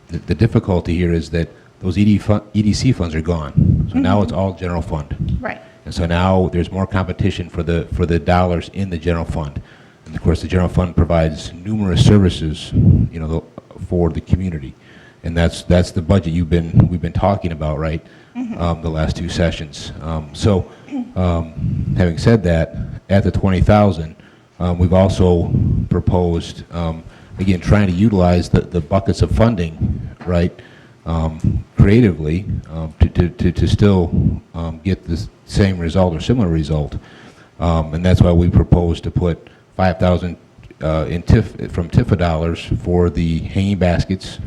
the difficulty here is that those EDC funds are gone. So now it's all general fund. Right. And so now there's more competition for the dollars in the general fund. And of course the general fund provides numerous services, you know, for the community. And that's the budget we've been talking about, right? The last 2 sessions. Having said that, at the 20,000, we've also proposed, again, trying to utilize the buckets of funding, right, creatively to still get the same result or similar result. And that's why we propose to put 5,000 from TIFA dollars for the hanging baskets.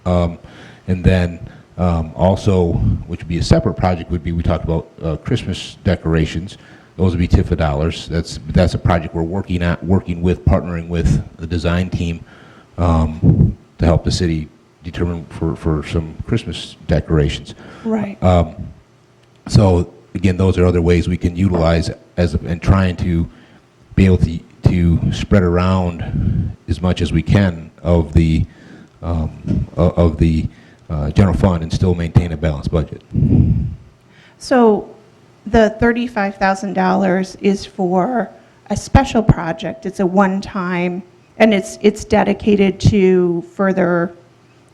And then also, which would be a separate project, would be, we talked about Christmas decorations. Those would be TIFA dollars. That's a project we're partnering with the design team to help the city determine for some Christmas decorations. Right. So again, those are other ways we can utilize and trying to be able to spread around as much as we can of the general fund and still maintain a balanced budget. So the $35,000 is for a special project. It's a one-time, and it's dedicated to further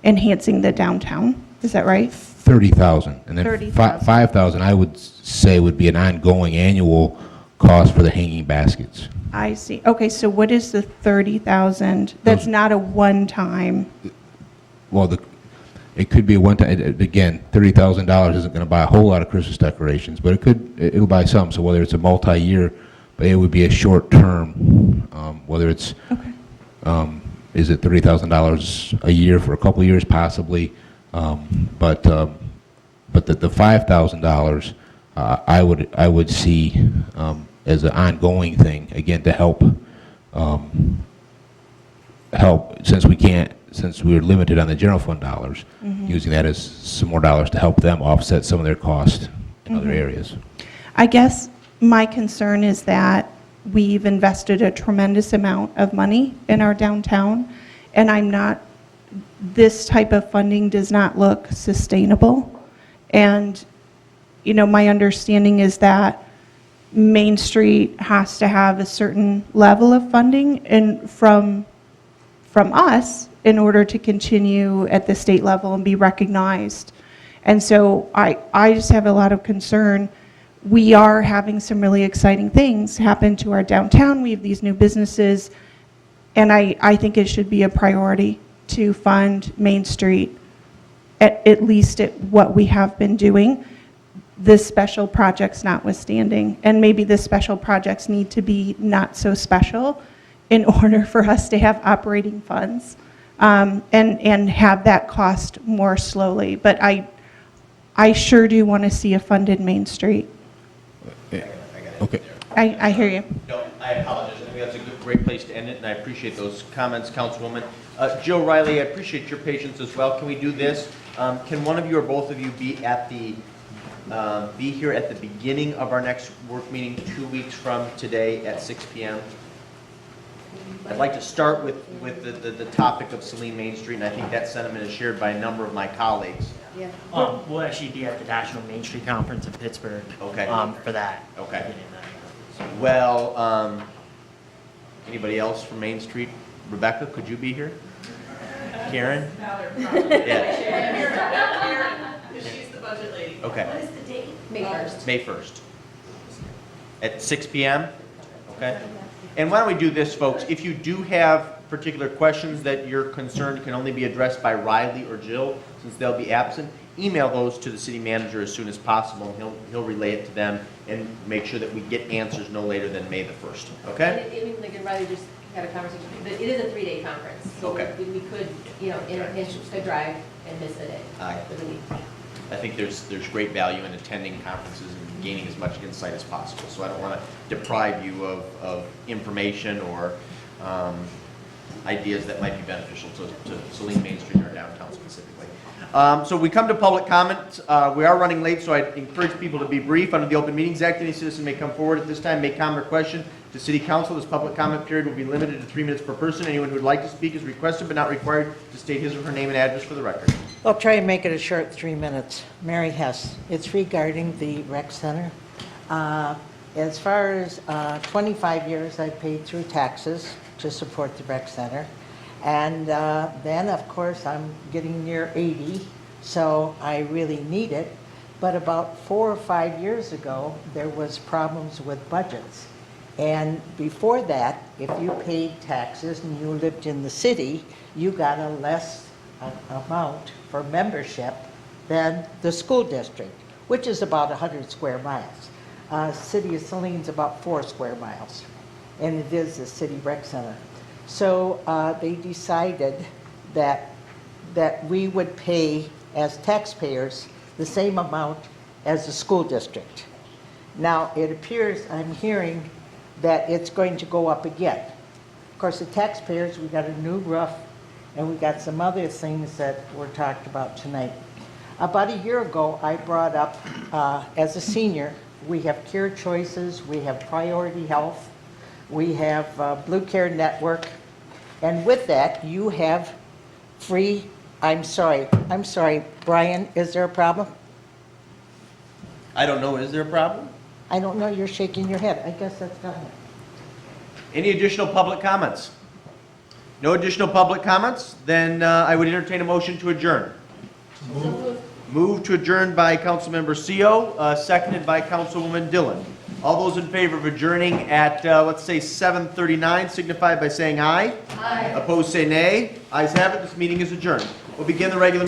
enhancing the downtown. Is that right? 30,000, and then 30,000. 5,000 I would say would be an ongoing annual cost for the hanging baskets. I see. Okay, so what is the 30,000? That's not a one-time. Well, it could be a one-time. Again, $30,000 isn't going to buy a whole lot of Christmas decorations, but it'll buy some. So whether it's a multi-year, but it would be a short-term. Whether it's Okay. Is it $30,000 a year for a couple of years, possibly? But the $5,000 I would see as an ongoing thing, again, to help since we're limited on the general fund dollars, using that as some more dollars to help them offset some of their costs in other areas. I guess my concern is that we've invested a tremendous amount of money in our downtown, and this type of funding does not look sustainable. And, you know, my understanding is that Main Street has to have a certain level of funding from us in order to continue at the state level and be recognized. And so I just have a lot of concern. We are having some really exciting things happen to our downtown. We have these new businesses, and I think it should be a priority to fund Main Street at least at what we have been doing. this special projects notwithstanding. And maybe the special projects need to be not so special in order for us to have operating funds, and have that cost more slowly. But I sure do want to see a funded Main Street. Okay. I hear you. No, I apologize. I think that's a great place to end it, and I appreciate those comments, Councilwoman. Jill Riley, I appreciate your patience as well. Can we do this? Can one of you or both of you be here at the beginning of our next work meeting 2 weeks from today at 6 p.m.? I'd like to start with the topic of Saline Main Street, and I think that sentiment is shared by a number of my colleagues. Yeah. We'll actually be at the National Main Street Conference in Pittsburgh. Okay. For that. Okay. Well, anybody else from Main Street? Rebecca, could you be here? Karen? Yeah. She's the budget lady. Okay. What is the date? May 1st. May 1st. At 6 p.m.? Okay. And why don't we do this, folks? If you do have particular questions that you're concerned can only be addressed by Riley or Jill, since they'll be absent, email those to the city manager as soon as possible, and he'll relay it to them and make sure that we get answers no later than May the 1st. Okay? And it, like, I'd rather just have a conversation, but it is a 3-day conference. So Okay. we could, in a drive and miss a day Aye. for the week. I think there's great value in attending conferences and gaining as much insight as possible. So I don't want to deprive you of information or ideas that might be beneficial to Saline Main Street or downtown specifically. So we come to public comment. We are running late, so I encourage people to be brief. Under the Open Meetings Act, any citizen may come forward at this time, make comment or question to City Council. This public comment period will be limited to 3 minutes per person. Anyone who would like to speak is requested but not required to state his or her name and address for the record. I'll try and make it a short 3 minutes. Mary Hess. It's regarding the rec center. As far as 25 years, I paid through taxes to support the rec center. And then, of course, I'm getting near 80, so I really need it. But about 4 or 5 years ago, there was problems with budgets. And before that, if you paid taxes and you lived in the city, you got a less amount for membership than the school district, which is about 100 square miles. City of Saline's about 4 square miles, and it is a city rec center. So they decided that we would pay as taxpayers the same amount as the school district. Now, it appears, I'm hearing that it's going to go up again. Of course, the taxpayers, we got a new roof, and we got some other things that were talked about tonight. About a year ago, I brought up, as a senior, we have Care Choices, we have Priority Health, we have Blue Care Network, and with that, you have free, I'm sorry, Brian, is there a problem? I don't know. Is there a problem? I don't know, you're shaking your head. I guess that's not it. Any additional public comments? No additional public comments? Then I would entertain a motion to adjourn. Moved to adjourn by Councilmember CO, seconded by Councilwoman Dillon. All those in favor of adjourning at, let's say, 7:39 signify by saying aye. Aye. Opposed, say nay. Ayes have it. This meeting is adjourned. We'll begin the regular